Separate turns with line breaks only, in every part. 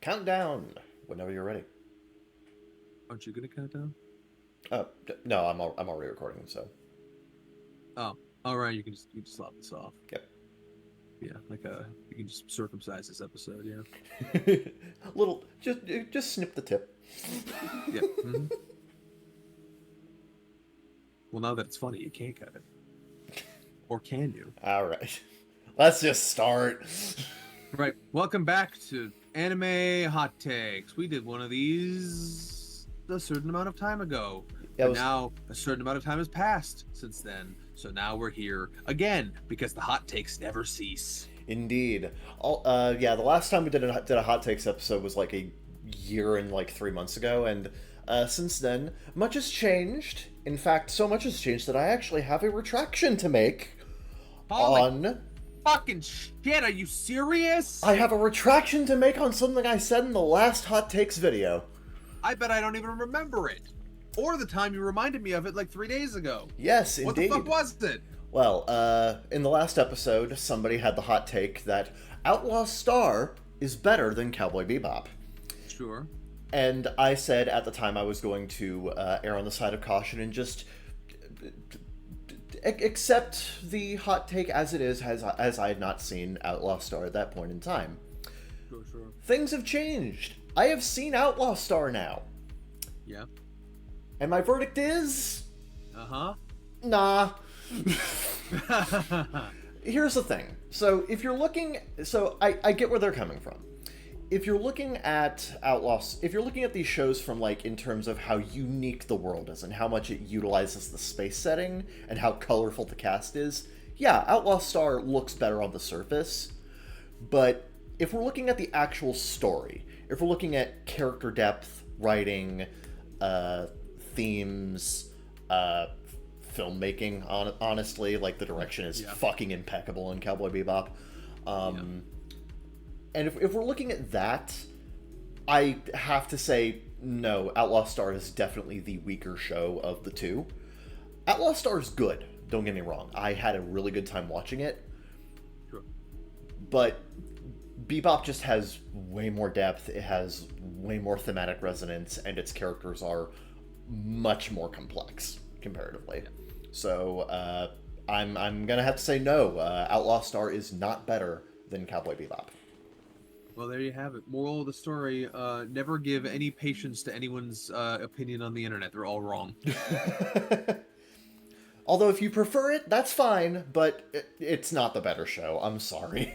Count down whenever you're ready.
Aren't you gonna count down?
No, I'm already recording, so
Oh, all right. You can just lop this off.
yep.
Yeah, you can just circumcise this episode. Yeah.
Little, just snip the tip.
Yep. Well, now that it's funny, you can't cut it, or can you?
All right, let's just start.
Right. Welcome back to Anime Hot Takes. We did one of these a certain amount of time ago,
Yeah, it
but
was
now a certain amount of time has passed since then. So now we're here again because the hot takes never cease.
indeed. Yeah, the last time we did a hot takes episode was like a year and like 3 months ago, and since then, much has changed. In fact, so much has changed that I actually have a retraction to make
Holy
on.
fucking shit! Are you serious?
I have a retraction to make on something I said in the last hot takes video.
I bet I don't even remember it. Or the time you reminded me of it like 3 days ago.
Yes,
What
indeed.
the fuck was it?
Well, in the last episode, somebody had the hot take that Outlaw Star is better than Cowboy Bebop.
Sure.
And I said at the time I was going to err on the side of caution and just accept the hot take as it is, as I had not seen Outlaw Star at that point in time.
Sure.
Things have changed. I have seen Outlaw Star now.
Yeah.
And my verdict is...
Uh
nah.
huh.
Here's the thing. So if you're looking... So I get where they're coming from. If you're looking at Outlaws... If you're looking at these shows from, like, in terms of how unique the world is and how much it utilizes the space setting and how colorful the cast is, yeah, Outlaw Star looks better on the surface. But if we're looking at the actual story, if we're looking at character depth, writing, themes, filmmaking, honestly, like, the direction is fucking impeccable in Cowboy Bebop. And if we're looking at that, I have to say, no, Outlaw Star is definitely the weaker show of the two. Outlaw Star is good, don't get me wrong. I had a really good time watching it.
Sure.
But Bebop just has way more depth, it has way more thematic resonance, and its characters are much more complex, comparatively. So, I'm gonna have to say no, Outlaw Star is not better than Cowboy Bebop.
Well, there you have it. Moral of the story: never give any patience to anyone's opinion on the internet. They're all wrong.
Although if you prefer it, that's fine, but it's not the better show. I'm sorry.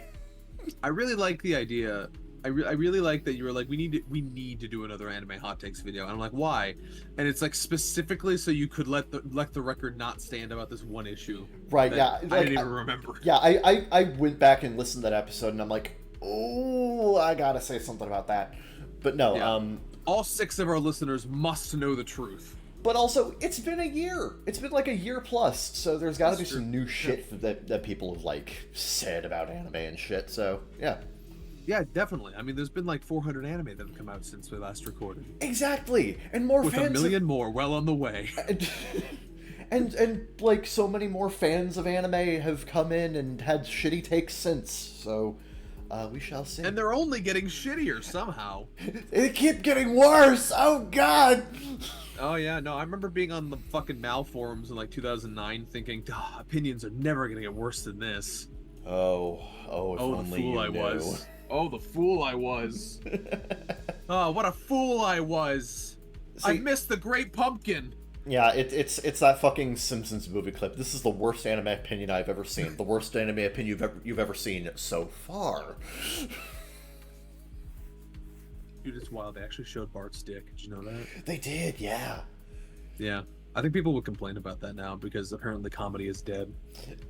I really like the idea. I really like that you were like, we need to do another anime hot takes video. And I'm like, why? And it's like specifically so you could let the record not stand about this one issue.
Right?
That
Yeah.
I
Like,
didn't even remember.
yeah. I went back and listened to that episode, and I'm like, oh, I gotta say something about that. But no.
Yeah. All 6 of our listeners must know the truth.
But also, it's been a year. It's been like a year plus, so there's got to be
That's true.
some new shit that people have like said about anime and shit. So yeah.
Yeah, definitely. I mean, there's been like 400 anime that have come out since we last recorded,
Exactly, and more
with a
fans.
million more well on the way.
And like so many more fans of anime have come in and had shitty takes since. So we shall see.
And they're only getting shittier somehow.
They keep getting worse. Oh God.
Oh yeah, no, I remember being on the fucking Mal forums in like 2009 thinking, opinions are never gonna get worse than this.
Oh, if
Oh, the
only
fool
you
I
knew.
was. Oh, the fool I was. Oh, what a fool I was. I
See-
missed the Great Pumpkin.
Yeah, it's that fucking Simpsons movie clip. This is the worst anime opinion I've ever seen. The worst anime opinion you've ever seen so far.
Dude, it's wild. They actually showed Bart's dick. Did you know that?
They did, yeah.
Yeah. I think people would complain about that now because apparently comedy is dead.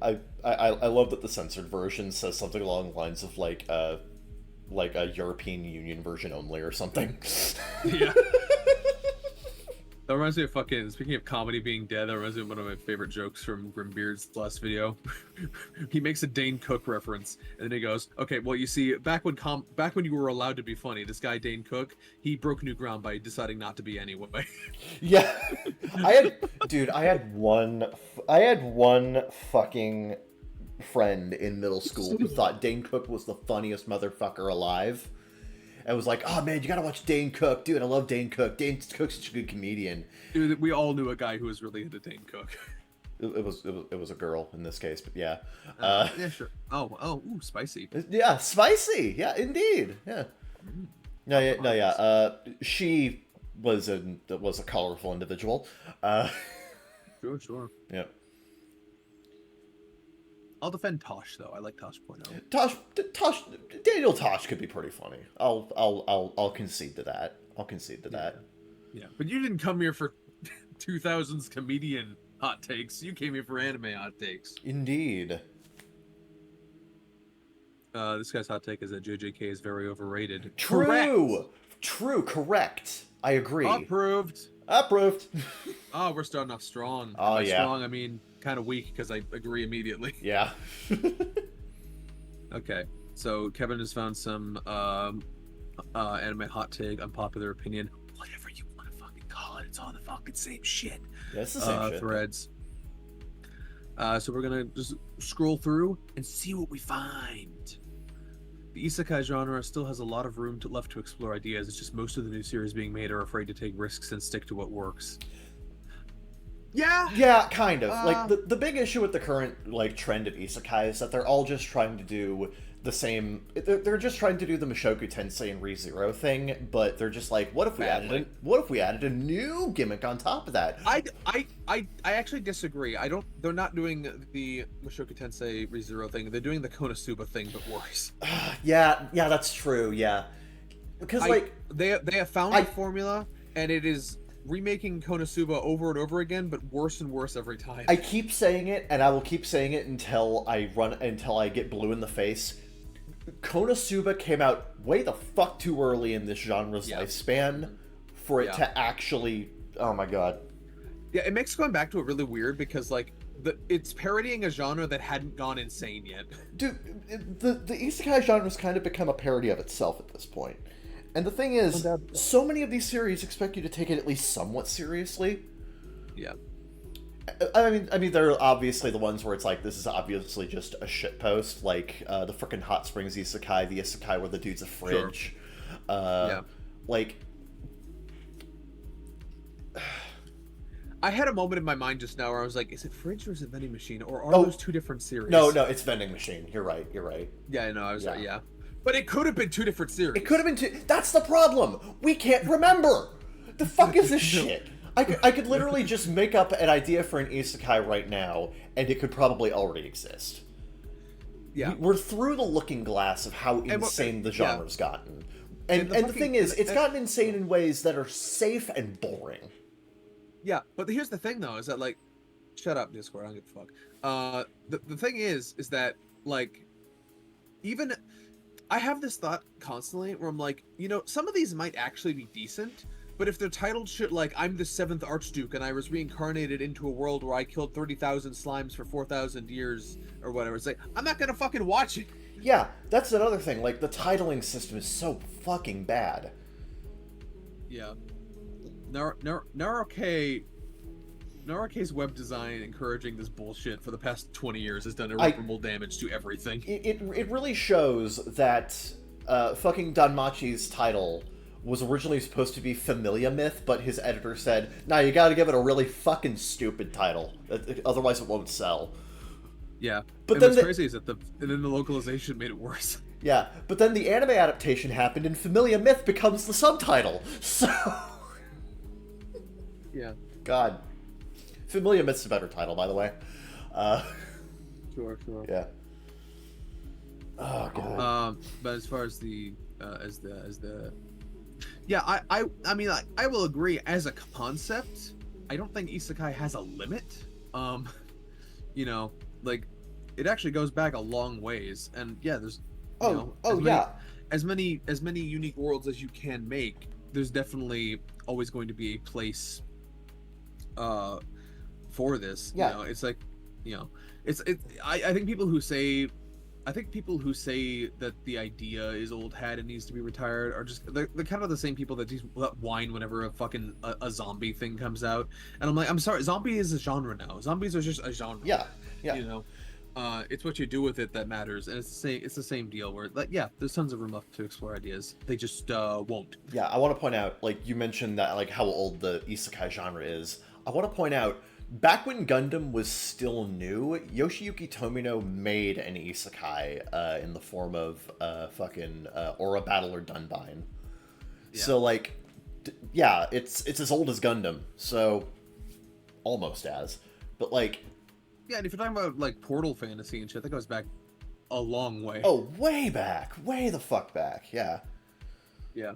I love that the censored version says something along the lines of like a European Union version only or something.
Yeah. That reminds me of fucking, speaking of comedy being dead, that reminds me of one of my favorite jokes from Grimbeard's last video. He makes a Dane Cook reference, and then he goes, okay, well, you see, back when you were allowed to be funny, this guy, Dane Cook, he broke new ground by deciding not to be anyway.
Yeah. I had one fucking friend in middle school who thought Dane Cook was the funniest motherfucker alive. and was like, "Oh man, you gotta watch Dane Cook, dude. I love Dane Cook. Dane Cook's such a good comedian."
Dude, we all knew a guy who was really into Dane Cook.
It was a girl in this case, but yeah.
Yeah, sure. Ooh, spicy.
Yeah, spicy. Yeah, indeed. Yeah. No, yeah, no, yeah. She was a colorful individual.
Sure.
Yeah.
I'll defend Tosh though. I like Tosh.0.
Tosh, Daniel Tosh could be pretty funny. I'll concede to that. I'll concede to that.
Yeah, but you didn't come here for 2000s comedian hot takes. You came here for anime hot takes.
Indeed.
This guy's hot take is that JJK is very overrated.
True. Correct. I agree.
Approved. Oh, we're starting off strong.
Oh, yeah.
Strong, I mean, kind of weak because I agree immediately.
Yeah.
Okay, so Kevin has found some anime hot take, unpopular opinion, whatever you want to fucking call it. It's all the fucking same shit.
Yeah, it's the same shit.
Threads. So we're gonna just scroll through and see what we find. The isekai genre still has a lot of room left to explore ideas. It's just most of the new series being made are afraid to take risks and stick to what works.
Yeah, kind of. Like the big issue with the current like trend of isekai is that they're all just trying to do the same. They're just trying to do the Mushoku Tensei and ReZero thing, but they're just like, what if we added a new gimmick on top of that?
I actually disagree. They're not doing the Mushoku Tensei ReZero thing. They're doing the Konosuba thing, but worse.
Yeah, that's true. Yeah, because
they have found a formula, and it is remaking Konosuba over and over again, but worse and worse every time.
I keep saying it, and I will keep saying it until I get blue in the face. Konosuba came out way the fuck too early in this genre's lifespan for it to actually. Oh my god.
Yeah, it makes going back to it really weird because like it's parodying a genre that hadn't gone insane yet.
Dude, the isekai genre's kind of become a parody of itself at this point. And the thing is, so many of these series expect you to take it at least somewhat seriously.
Yeah.
I mean, there are obviously the ones where it's like, this is obviously just a shitpost, like the frickin' Hot Springs isekai, the isekai where the dude's a fridge.
Sure.
Like...
I had a moment in my mind just now where I was like, is it fridge or is it vending machine? Or are those two different series?
No, it's vending machine. You're right.
Yeah, I know, I was right, yeah. But it could have been two different series.
It could have been two... That's the problem! We can't remember! The fuck is this shit? I could literally just make up an idea for an isekai right now, and it could probably already exist.
Yeah.
We're through the looking glass of how insane the genre's gotten. And the thing is, it's gotten insane in ways that are safe and boring.
Yeah, but here's the thing, though, is that, like... Shut up, Discord, I don't give a fuck. The thing is that, like... Even... I have this thought constantly where I'm like, you know, some of these might actually be decent, but if they're titled shit like, I'm the 7th Archduke and I was reincarnated into a world where I killed 30,000 slimes for 4,000 years, or whatever, it's like, I'm not gonna fucking watch it.
Yeah, that's another thing, like, the titling system is so fucking bad.
Yeah. Naruke's web design encouraging this bullshit for the past 20 years has done irreparable damage to everything.
It really shows that fucking Danmachi's title was originally supposed to be Familia Myth, but his editor said, nah, you gotta give it a really fucking stupid title, otherwise it won't sell.
Yeah, but then what's crazy is that the localization made it worse.
Yeah, but then the anime adaptation happened and Familia Myth becomes the subtitle, so...
Yeah.
God. Familia Myth's a better title, by the way.
Sure.
Yeah. Oh god.
But as far as yeah, I mean I will agree as a concept. I don't think isekai has a limit. You know, like it actually goes back a long ways, and yeah, there's as many unique worlds as you can make. There's definitely always going to be a place for this.
Yeah.
You know, it's like, you know, I think people who say that the idea is old hat and needs to be retired are just they're kind of the same people that whine whenever a zombie thing comes out, and I'm like, I'm sorry, zombie is a genre now. Zombies are just a genre.
Yeah.
You know, It's what you do with it that matters, and it's the same deal where, like, yeah, there's tons of room left to explore ideas. They just won't.
Yeah, I want to point out, like, you mentioned that, like, how old the isekai genre is. I want to point out, back when Gundam was still new, Yoshiyuki Tomino made an isekai in the form of fucking Aura Battler Dunbine.
Yeah.
So, like, yeah, it's as old as Gundam, so almost as. But, like...
Yeah, and if you're talking about, like, Portal fantasy and shit, that goes back a long way.
Oh, way back. Way the fuck back, yeah.
Yeah.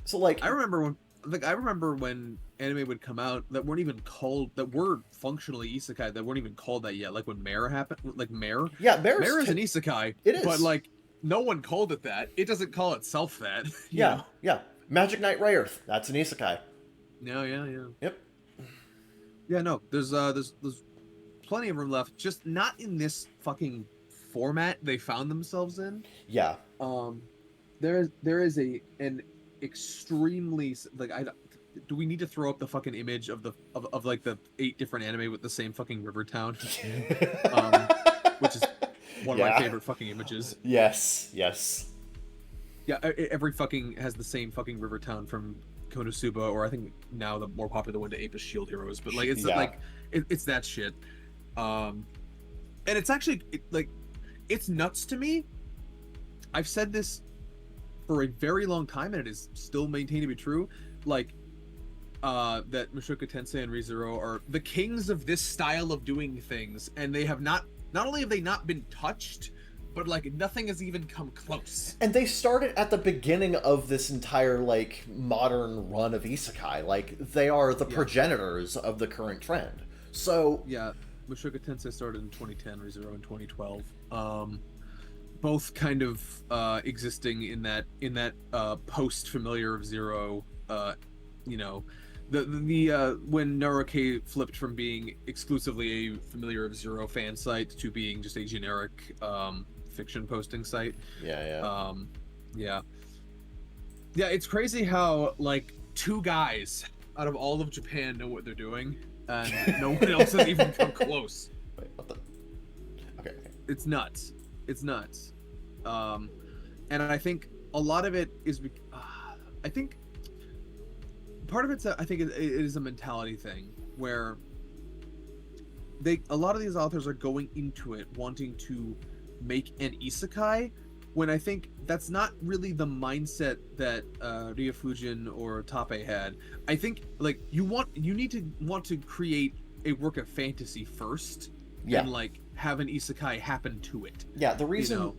So, like...
I remember when anime would come out that weren't even called, that were functionally isekai, that weren't even called that yet. Like when Mare happened, like Mare.
Yeah,
Mare is an isekai.
It is.
But, like, no one called it that. It doesn't call itself that.
Yeah,
know?
yeah. Magic Knight Rayearth, that's an isekai.
Yeah.
Yep.
Yeah, no, there's plenty of room left, just not in this fucking format they found themselves in.
Yeah.
There is an extremely, like, do we need to throw up the fucking image of like the 8 different anime with the same fucking river town? Which is one of my favorite fucking images.
Yes.
Yeah, every fucking has the same fucking river town, from Konosuba, or I think now the more popular one, to Apis Shield Heroes, but, like, it's like it's that shit. And it's actually like, it's nuts to me. I've said this for a very long time, and it is still maintained to be true. Like, that Mushoku Tensei and ReZero are the kings of this style of doing things, and they have not only have they not been touched, but, like, nothing has even come close.
And they started at the beginning of this entire, like, modern run of isekai. Like, they are the progenitors of the current trend. So...
Yeah, Mushoku Tensei started in 2010, ReZero in 2012. Both kind of existing in that post Familiar of Zero, you know, the when Naruke flipped from being exclusively a Familiar of Zero fan site to being just a generic fiction posting site.
Yeah.
Yeah, it's crazy how, like, 2 guys out of all of Japan know what they're doing, and no one else has even come close.
Wait, what the... Okay.
It's nuts. And I think a lot of it is, I think part of it's, I think it is a mentality thing, where a lot of these authors are going into it wanting to make an isekai, when I think that's not really the mindset that Ryufujin or Tape had. I think, like, you need to want to create a work of fantasy first, and, like, have an isekai happen to it.
Yeah, the reason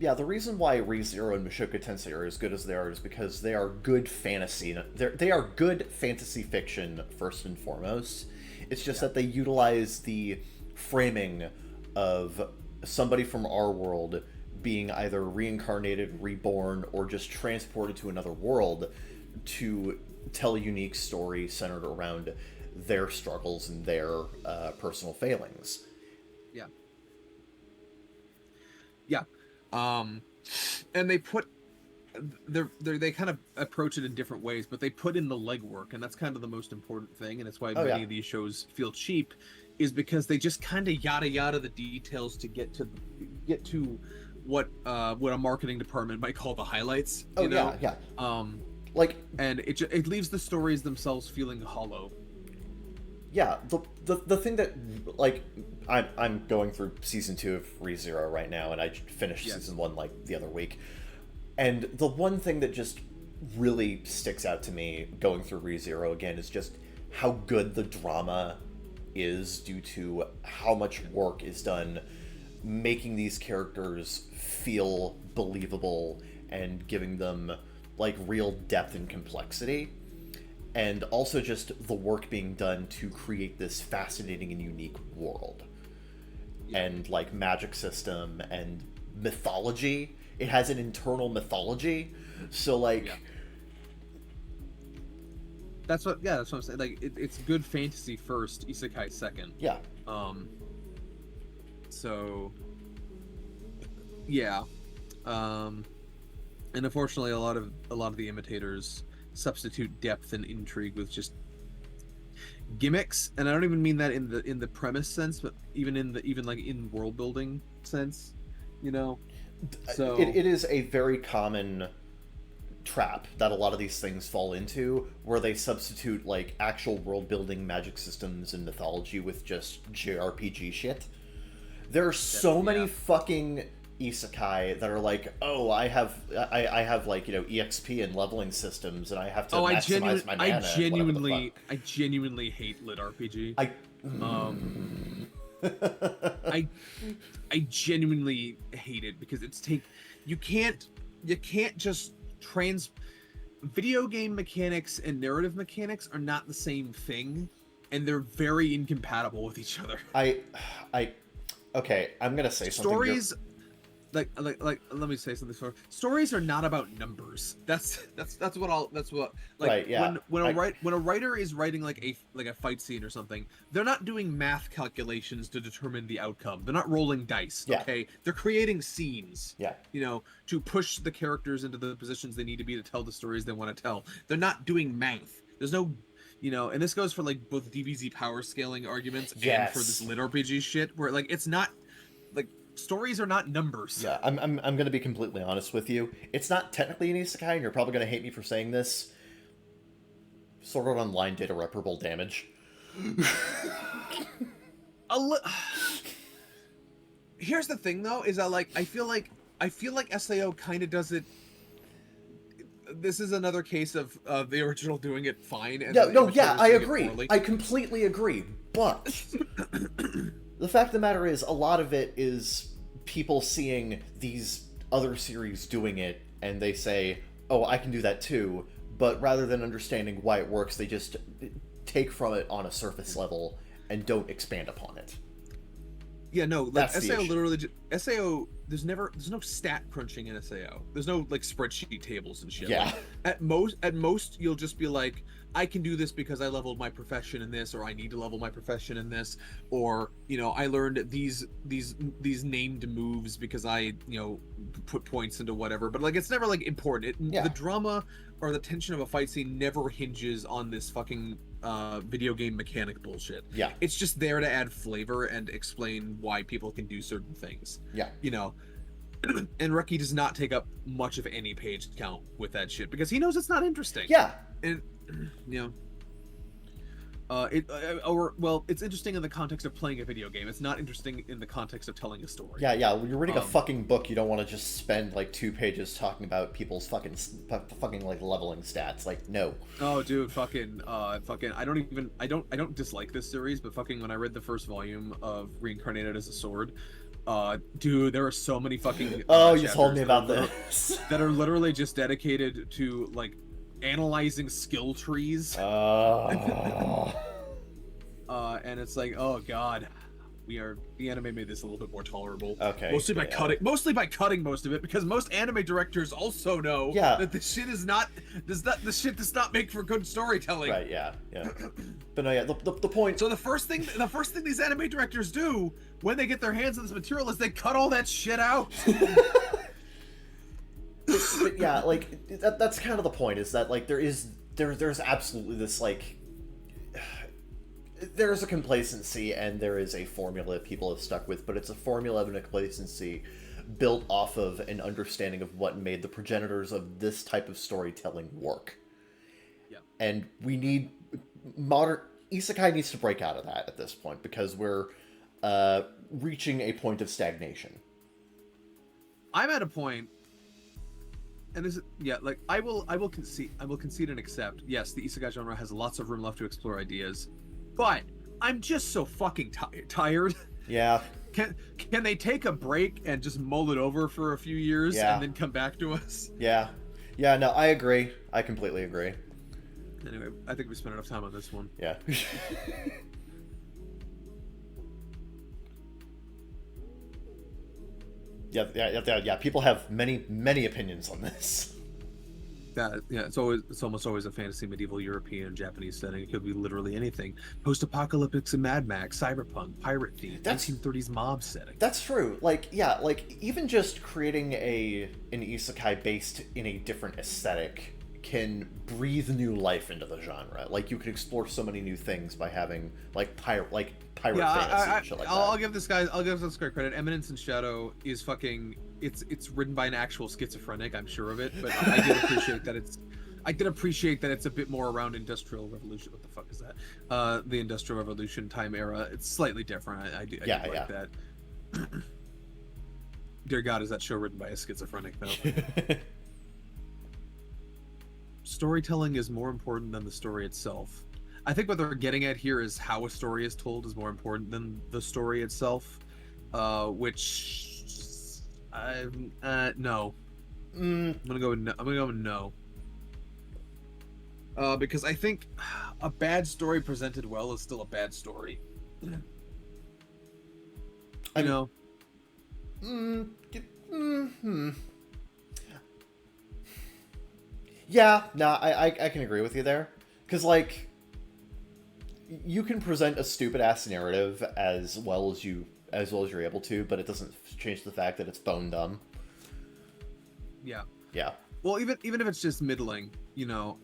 why ReZero and Mushoku Tensei are as good as they are is because they are good fantasy. They are good fantasy fiction first and foremost. It's just that they utilize the framing of somebody from our world being either reincarnated, reborn, or just transported to another world to tell a unique story centered around their struggles and their personal failings.
Yeah. And they put they kind of approach it in different ways, but they put in the legwork, and that's kind of the most important thing, and it's why many of these shows feel cheap, is because they just kind of yada the details to get to what a marketing department might call the highlights. You know?
Like,
and it leaves the stories themselves feeling hollow.
Yeah, the thing that, like, I'm going through season 2 of ReZero right now, and I finished season 1 like the other week, and the one thing that just really sticks out to me going through ReZero again is just how good the drama is, due to how much work is done making these characters feel believable and giving them, like, real depth and complexity. And also just the work being done to create this fascinating and unique world. And, like, magic system and mythology. It has an internal mythology. So, like...
That's what I'm saying. Like, it's good fantasy first, isekai second.
Yeah.
So... Yeah. And unfortunately, a lot of the imitators substitute depth and intrigue with just gimmicks, and I don't even mean that in the premise sense, but even like in world building sense, you know. So
it is a very common trap that a lot of these things fall into, where they substitute like actual world building magic systems and mythology with just JRPG shit. There are so many fucking isekai that are like, oh, I have like, you know, EXP and leveling systems, and I have to maximize my mana.
I genuinely hate lit RPG. I genuinely hate it because you can't just video game mechanics and narrative mechanics are not the same thing, and they're very incompatible with each other.
Okay, I'm gonna say something.
Stories, like let me say something. Stories are not about numbers. That's what
right, yeah.
When a writer is writing like a fight scene or something, they're not doing math calculations to determine the outcome. They're not rolling dice.
Yeah.
Okay, they're creating scenes.
Yeah.
You know, to push the characters into the positions they need to be to tell the stories they want to tell. They're not doing math. There's no, you know, and this goes for like both DBZ power scaling arguments and for this lit RPG shit, where like it's not like stories are not numbers.
Yeah, I'm gonna be completely honest with you. It's not technically an isekai, and you're probably gonna hate me for saying this. Sword Art Online did irreparable damage.
Here's the thing, though, is I feel like SAO kind of does it. This is another case of the original doing it fine. And
I agree. I completely agree. But the fact of the matter is, a lot of it is people seeing these other series doing it, and they say, oh, I can do that too. But rather than understanding why it works, they just take from it on a surface level and don't expand upon it.
Yeah, no, like SAO literally SAO, there's no stat crunching in SAO. There's no like spreadsheet tables and shit.
Yeah.
Like, at most you'll just be like, I can do this because I leveled my profession in this, or I need to level my profession in this, or, you know, I learned these named moves because I, you know, put points into whatever. But like it's never like important. The drama or the tension of a fight scene never hinges on this fucking video game mechanic bullshit.
Yeah.
It's just there to add flavor and explain why people can do certain things.
Yeah.
You know, and Reki does not take up much of any page count with that shit because he knows it's not interesting.
Yeah.
And, you know, it's interesting in the context of playing a video game. It's not interesting in the context of telling a story.
Yeah. When you're reading a fucking book, you don't want to just spend like 2 pages talking about people's fucking like leveling stats. Like, no.
Oh, dude, I don't dislike this series, but fucking when I read the first volume of Reincarnated as a Sword, dude, there are so many fucking
you told me about this
that are literally just dedicated to like analyzing skill trees. And it's like, oh god, the anime made this a little bit more tolerable.
Okay.
Mostly by cutting most of it, because most anime directors also know that the shit does not make for good storytelling.
Right, yeah. But no, yeah, the point.
So the first thing these anime directors do when they get their hands on this material is they cut all that shit out.
But yeah, like that's kind of the point, is that like there's absolutely this like there's a complacency and there is a formula people have stuck with, but it's a formula and a complacency built off of an understanding of what made the progenitors of this type of storytelling work.
Yeah. And
we need modern isekai needs to break out of that at this point, because we're reaching a point of stagnation.
I'm at a point. And this, like I will concede and accept. Yes, the isekai genre has lots of room left to explore ideas, but I'm just so fucking tired.
Yeah.
Can they take a break and just mull it over for a few years and then come back to us?
Yeah. No, I agree. I completely agree.
Anyway, I think we spent enough time on this one.
Yeah. Yeah. People have many opinions on this.
It's almost always a fantasy, medieval, European, Japanese setting. It could be literally anything. Post-apocalyptic and Mad Max, cyberpunk, pirate theme, 1930s mob setting.
That's true. Like even just creating an isekai based in a different aesthetic can breathe new life into the genre. Like, you could explore so many new things by having pirate fantasy and shit like that.
I'll give this guy credit. Eminence in Shadow is fucking. It's written by an actual schizophrenic. I'm sure of it, but I did appreciate that it's. I did appreciate that it's a bit more around Industrial Revolution. What the fuck is that? The Industrial Revolution time era. It's slightly different. I do like that. Dear God, is that show written by a schizophrenic though? Storytelling is more important than the story itself. I think what they're getting at here is how a story is told is more important than the story itself. Which no. I'm gonna go with no. Because I think a bad story presented well is still a bad story. You know.
Yeah, no, I can agree with you there. Because, like, you can present a stupid ass narrative as well as you're able to, but it doesn't change the fact that it's bone dumb.
Yeah.
Yeah.
Well, even if it's just middling, you know,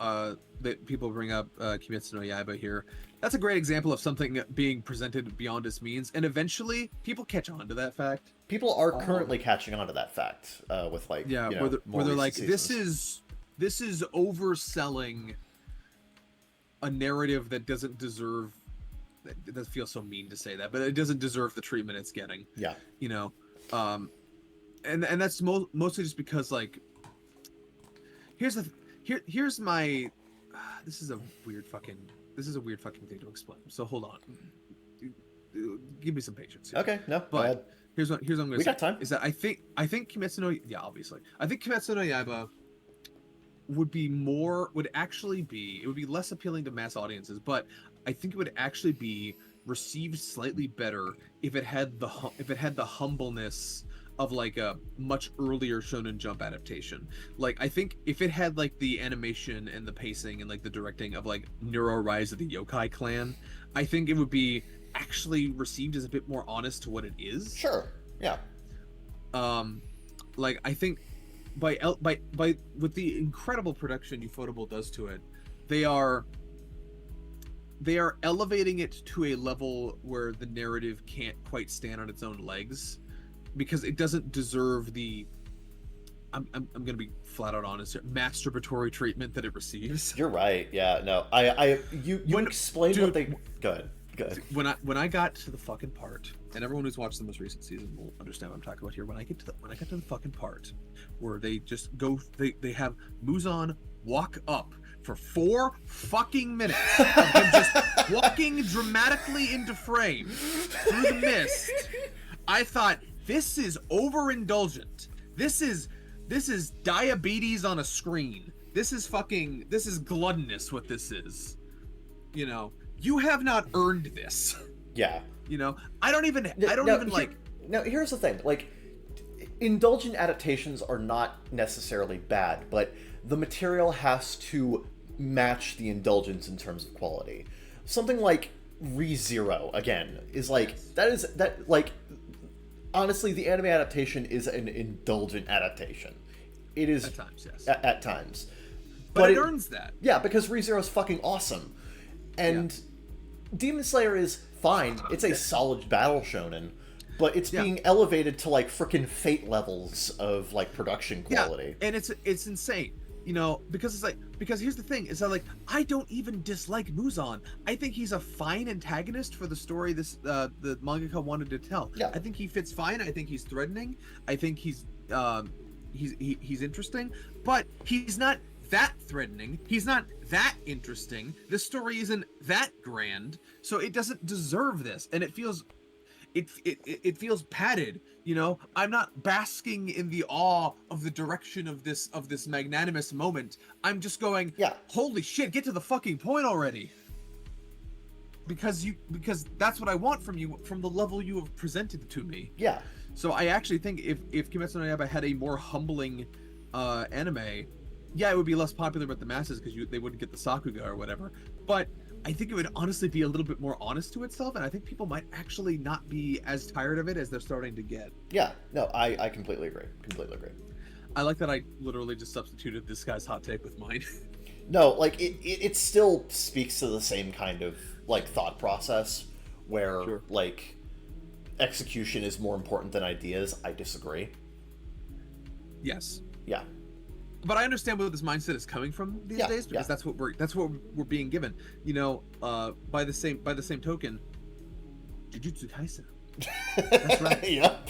that people bring up Kimetsu no Yaiba here. That's a great example of something being presented beyond its means, and eventually people catch on to that fact.
People are currently catching on to that fact with, like,
where they're like, this is overselling a narrative that doesn't deserve. It doesn't feel so mean to say that, but it doesn't deserve the treatment it's getting.
Yeah.
You know, and that's mostly just because, like, here's my. This is a weird fucking thing to explain. So hold on. Give me some patience here.
Okay, no,
but here's what I'm gonna say.
We got time.
Is that I think Kimetsu no obviously. I think Kimetsu no Yaiba would be less appealing to mass audiences, but I think it would actually be received slightly better if it had the humbleness of, like, a much earlier Shonen Jump adaptation. Like, I think if it had, like, the animation and the pacing and, like, the directing of, like, Neuro Rise of the Yokai Clan, I think it would be actually received as a bit more honest to what it is.
Sure. Yeah.
Like, I think by with the incredible production Ufotable does to it, they are elevating it to a level where the narrative can't quite stand on its own legs, because it doesn't deserve the I'm gonna be flat out honest here, masturbatory treatment that it receives.
You're right. Yeah. No. You explained what they. Go ahead.
When I got to the fucking part, and everyone who's watched the most recent season will understand what I'm talking about here. When I get to the fucking part where they just go, they have Muzan walk up for 4 fucking minutes of him just walking dramatically into frame through the mist. I thought, this is overindulgent. This is diabetes on a screen. This is gluttonous what this is. You know, you have not earned this.
Yeah.
You know, I don't even like.
Now, here's the thing. Like, indulgent adaptations are not necessarily bad, but the material has to match the indulgence in terms of quality. Something like ReZero, again, is like, honestly, the anime adaptation is an indulgent adaptation. It is.
At times, yes.
At times.
But it earns that.
Yeah, because ReZero is fucking awesome. And Demon Slayer is fine. It's a solid battle shonen. But it's being elevated to, like, frickin' Fate levels of, like, production quality.
Yeah, and it's insane. You know, because here's the thing, is that, like, I don't even dislike Muzan. I think he's a fine antagonist for the story the mangaka wanted to tell.
Yeah.
I think he fits fine. I think he's threatening. I think he's interesting, but he's not that threatening. He's not that interesting. The story isn't that grand, so it doesn't deserve this, and it feels padded. You know, I'm not basking in the awe of the direction of this magnanimous moment. I'm just going, holy shit, get to the fucking point already. Because that's what I want from you, from the level you have presented to me.
Yeah.
So I actually think if Kimetsu no Yaiba had a more humbling anime, it would be less popular with the masses because they wouldn't get the Sakuga or whatever. But I think it would honestly be a little bit more honest to itself, and I think people might actually not be as tired of it as they're starting to get.
Yeah, no, I completely agree.
I like that I literally just substituted this guy's hot take with mine.
No, like it still speaks to the same kind of like thought process where
Sure.
like execution is more important than ideas. I disagree.
Yes.
Yeah.
But I understand where this mindset is coming from these days, because
Yeah.
that's what we're being given. You know, by the same token, Jujutsu Kaisen. That's right.
Yep.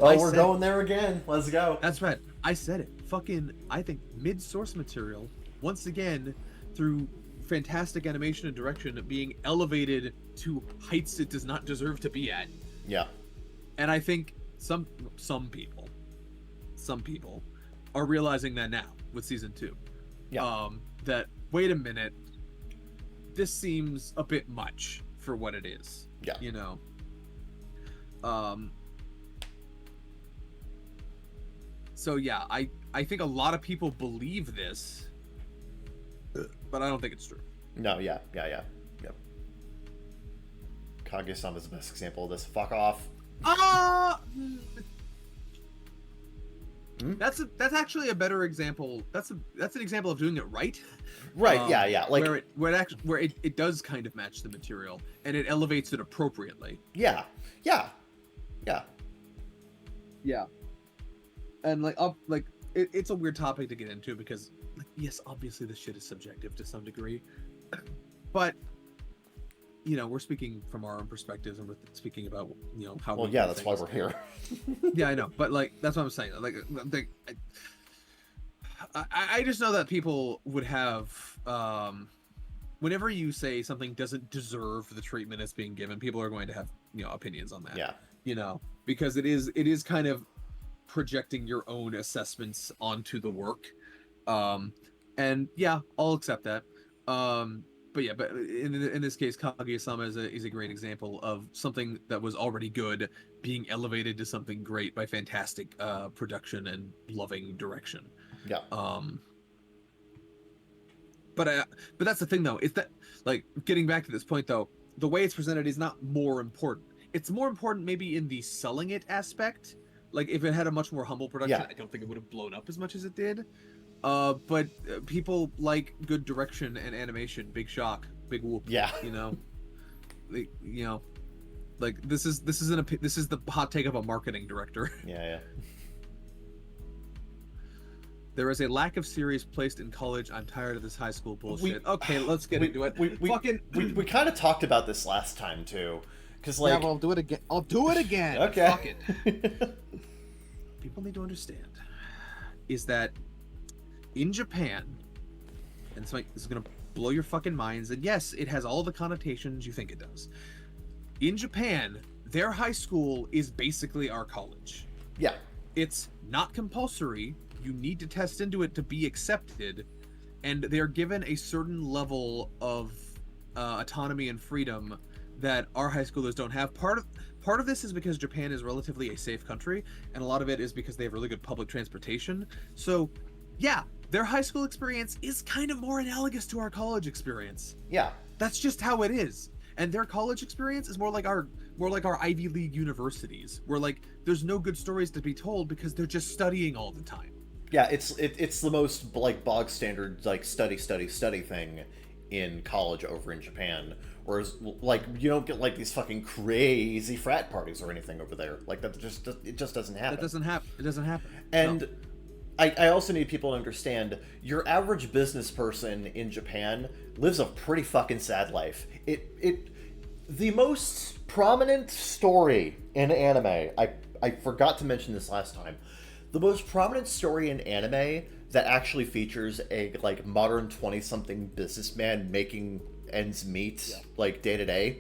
Oh, we're going there again. Let's go.
That's right. I said it. Fucking, I think mid source material, once again, through fantastic animation and direction, being elevated to heights it does not deserve to be at.
Yeah.
And I think some people are realizing that now with season 2.
Yeah.
That, wait a minute, this seems a bit much for what it is.
Yeah.
You know? So yeah, I think a lot of people believe this, but I don't think it's true.
No, yeah. Yep. Kaguya-sama's the best example of this. Fuck off.
That's actually a better example. That's an example of doing it right.
Right, yeah. Like
where it does kind of match the material and it elevates it appropriately.
Yeah.
And it's a weird topic to get into because, like, yes, obviously this shit is subjective to some degree, but you know, we're speaking from our own perspectives and we're speaking about, you know, how.
Well, yeah, that's why we're here.
Yeah, I know, but like that's what I'm saying. Like, I just know that people would have, whenever you say something doesn't deserve the treatment it's being given, people are going to have, you know, opinions on that.
Yeah.
You know, because it is kind of projecting your own assessments onto the work, and yeah, I'll accept that. But in this case, Kaguya-sama is a great example of something that was already good being elevated to something great by fantastic production and loving direction.
Yeah.
But that's the thing though, is that, like, getting back to this point though, the way it's presented is not more important. It's more important maybe in the selling it aspect. Like, if it had a much more humble production, I don't think it would have blown up as much as it did. But people like good direction and animation. Big shock, big whoop.
Yeah.
You know, like this is the hot take of a marketing director.
Yeah.
There is a lack of serious placed in college. I'm tired of this high school bullshit. Okay, let's get into it.
We kind of talked about this last time too, because like.
Yeah, well, I'll do it again.
Okay.
Fuck it. People need to understand is that in Japan, and this is gonna blow your fucking minds, and yes, it has all the connotations you think it does. In Japan, their high school is basically our college.
Yeah.
It's not compulsory. You need to test into it to be accepted, and they're given a certain level of autonomy and freedom that our high schoolers don't have. Part of this is because Japan is relatively a safe country, and a lot of it is because they have really good public transportation. So, yeah, their high school experience is kind of more analogous to our college experience.
Yeah.
That's just how it is. And their college experience is more like our Ivy League universities, where like there's no good stories to be told because they're just studying all the time.
Yeah, it's the most like bog standard like study thing in college over in Japan. Whereas like you don't get like these fucking crazy frat parties or anything over there. Like it just doesn't happen.
It doesn't happen.
And
no.
I also need people to understand your average business person in Japan lives a pretty fucking sad life. The most prominent story in anime, I forgot to mention this last time. The most prominent story in anime that actually features a like modern 20-something businessman making ends meet like day to day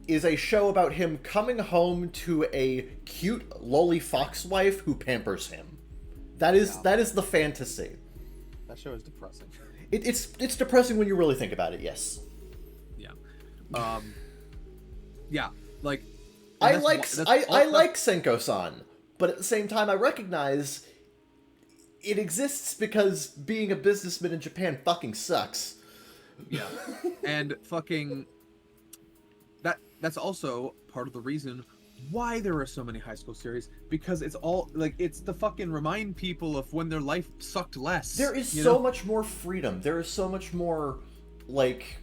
is a show about him coming home to a cute lolly fox wife who pampers him. That is the fantasy.
That show is depressing.
It's depressing when you really think about it. Yes.
Yeah. Yeah. Like.
I like Senko-san, but at the same time, I recognize it exists because being a businessman in Japan fucking sucks.
Yeah. And fucking. That's also part of the reason why there are so many high school series, because it's all like, it's the fucking remind people of when their life sucked less.
There is so much more freedom. There is so much more, like,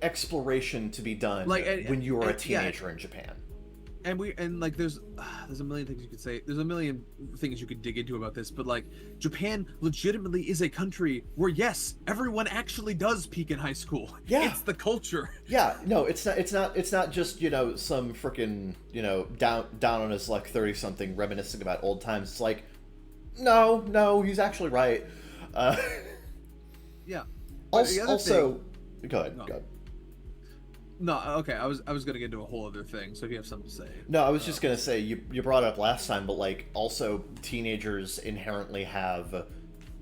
exploration to be done when you are a teenager in Japan.
And like there's a million things you could say. There's a million things you could dig into about this, but like Japan legitimately is a country where, yes, everyone actually does peak in high school.
Yeah,
it's the culture.
Yeah, no, it's not just, you know, some freaking, you know, down on his luck 30-something reminiscing about old times. It's like, no, he's actually right.
Yeah.
Also, go ahead.
No, okay. I was gonna get into a whole other thing. So if you have something to say.
No, I was just gonna say you brought it up last time, but like also teenagers inherently have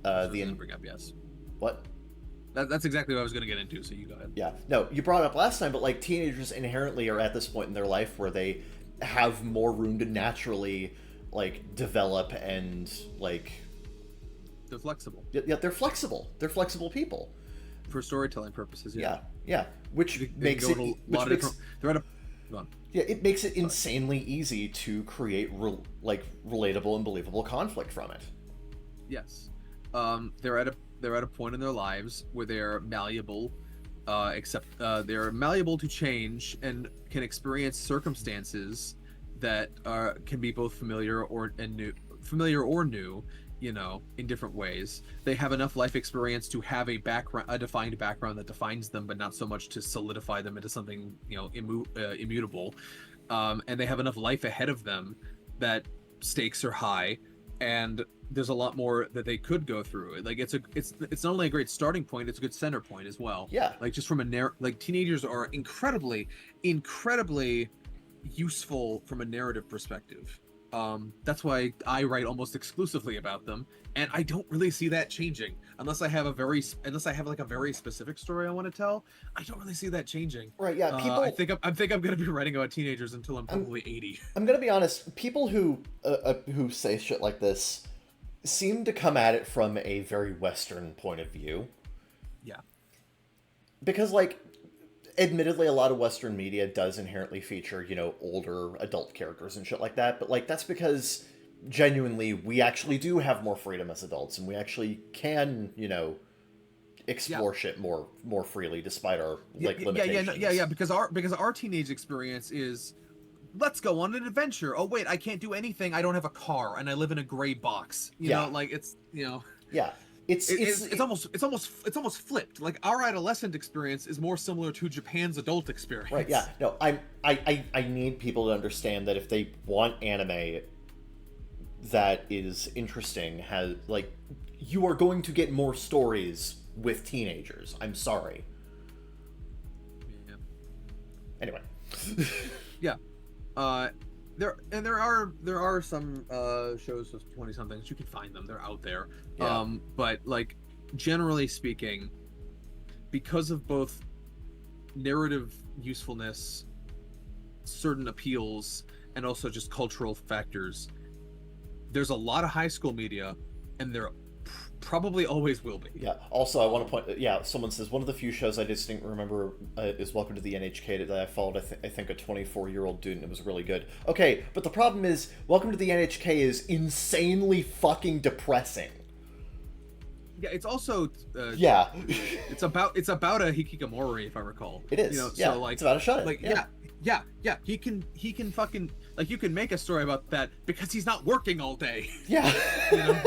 bring up, yes.
What?
That's exactly what I was gonna get into. So you go ahead.
Yeah. No, you brought it up last time, but like teenagers inherently are at this point in their life where they have more room to naturally like develop and like.
They're flexible.
Yeah, they're flexible. They're flexible people.
For storytelling purposes,
yeah. Which makes it. Yeah, it makes it insanely easy to create relatable and believable conflict from it.
Yes, they're at a point in their lives where they're malleable, except they're malleable to change and can experience circumstances that can be both familiar or new. You know, in different ways. They have enough life experience to have a defined background that defines them, but not so much to solidify them into something, you know, immutable. And they have enough life ahead of them that stakes are high, and there's a lot more that they could go through. Like it's not only a great starting point, it's a good center point as well.
Yeah.
Like just from like teenagers are incredibly useful from a narrative perspective. That's why I write almost exclusively about them, and I don't really see that changing unless I have a very specific story I want to tell. I don't really see that changing.
Right? Yeah. People.
I think I'm gonna be writing about teenagers until I'm probably 80.
I'm gonna be honest. People who say shit like this seem to come at it from a very Western point of view.
Yeah.
Because like. Admittedly, a lot of Western media does inherently feature, you know, older adult characters and shit like that, but like that's because genuinely we actually do have more freedom as adults, and we actually can, you know, explore shit more freely despite our limitations.
Because our teenage experience is, let's go on an adventure. Oh wait, I can't do anything. I don't have a car, and I live in a gray box. You know, like it's, you know.
Yeah. It's
almost flipped. Like our adolescent experience is more similar to Japan's adult experience.
Right. Yeah. No. I need people to understand that if they want anime that is interesting, has like, you are going to get more stories with teenagers. I'm sorry.
Yeah.
Anyway.
Yeah. There are some shows with 20-somethings. You can find them. They're out there.
Yeah.
But like generally speaking, because of both narrative usefulness, certain appeals, and also just cultural factors, there's a lot of high school media, and there probably always will be.
Yeah. Also, I want to point. Yeah, someone says one of the few shows I distinctly remember is Welcome to the NHK that I followed. I think a 24-year-old dude, and it was really good. Okay, but the problem is Welcome to the NHK is insanely fucking depressing.
Yeah, it's also
yeah.
it's about a hikikomori, if I recall.
It is.
You know,
yeah.
So like
it's about a shut-in.
Like yeah. He can fucking, like, you can make a story about that because he's not working all day.
Yeah.
You know?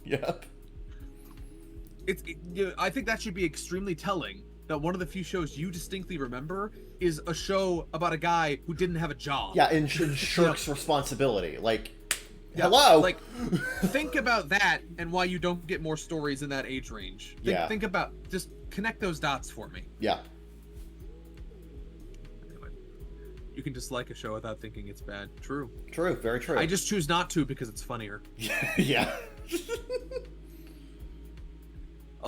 Yep.
I think that should be extremely telling that one of the few shows you distinctly remember is a show about a guy who didn't have a job.
Yeah, and shirks responsibility. Like, hello.
Like, think about that and why you don't get more stories in that age range. Think about, just connect those dots for me.
Yeah.
Anyway, you can dislike a show without thinking it's bad. True.
True. Very true.
I just choose not to because it's funnier.
Yeah.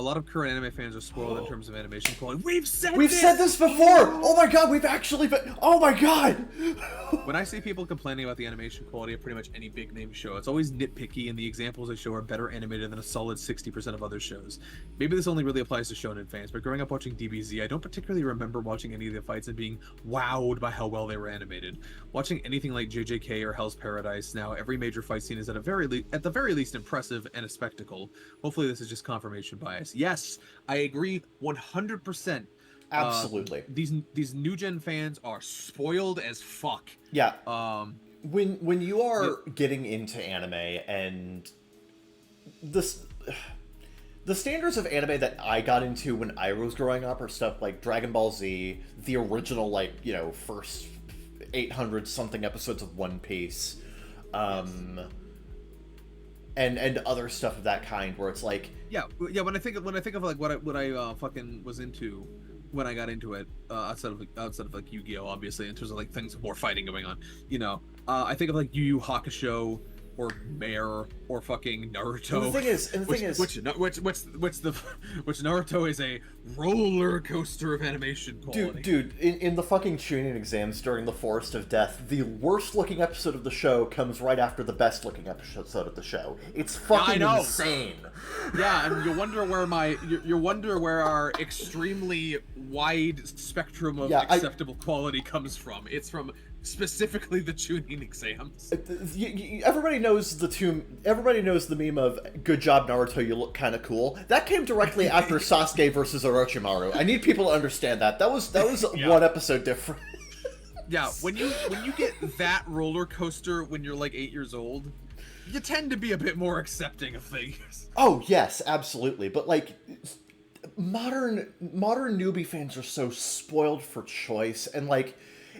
a lot of current anime fans are spoiled in terms of animation quality. We've said
this before. Oh my god, we've actually been. Oh my god.
When I see people complaining about the animation quality of pretty much any big name show, it's always nitpicky, and the examples they show are better animated than a solid 60% of other shows. Maybe this only really applies to shonen fans, but growing up watching DBZ, I don't particularly remember watching any of the fights and being wowed by how well they were animated. Watching anything like JJK or Hell's Paradise now, every major fight scene is at the very least impressive and a spectacle. Hopefully this is just confirmation bias. Yes, I agree 100%.
Absolutely.
These new gen fans are spoiled as fuck.
Yeah. When you are getting into anime and the standards of anime that I got into when I was growing up are stuff like Dragon Ball Z, the original first 800 something episodes of One Piece, and other stuff of that kind where it's like
when I think of like what I fucking was into when I got into it, outside of like Yu-Gi-Oh, obviously, in terms of like things with more fighting going on, I think of like Yu Yu Hakusho or Mare or fucking Naruto.
And the thing is,
which Naruto is a roller coaster of animation quality.
Dude, in the fucking tuning exams during the Forest of Death, the worst looking episode of the show comes right after the best looking episode of the show. It's fucking insane.
Yeah, and you wonder where our extremely wide spectrum of acceptable quality comes from. It's from specifically the tuning exams.
Everybody knows the meme of "Good job, Naruto, you look kind of cool." That came directly after Sasuke versus Orochimaru. I need people to understand that. That was one episode different.
Yeah, when you get that roller coaster when you're like 8 years old, you tend to be a bit more accepting of things.
Oh yes, absolutely. But like modern newbie fans are so spoiled for choice, and like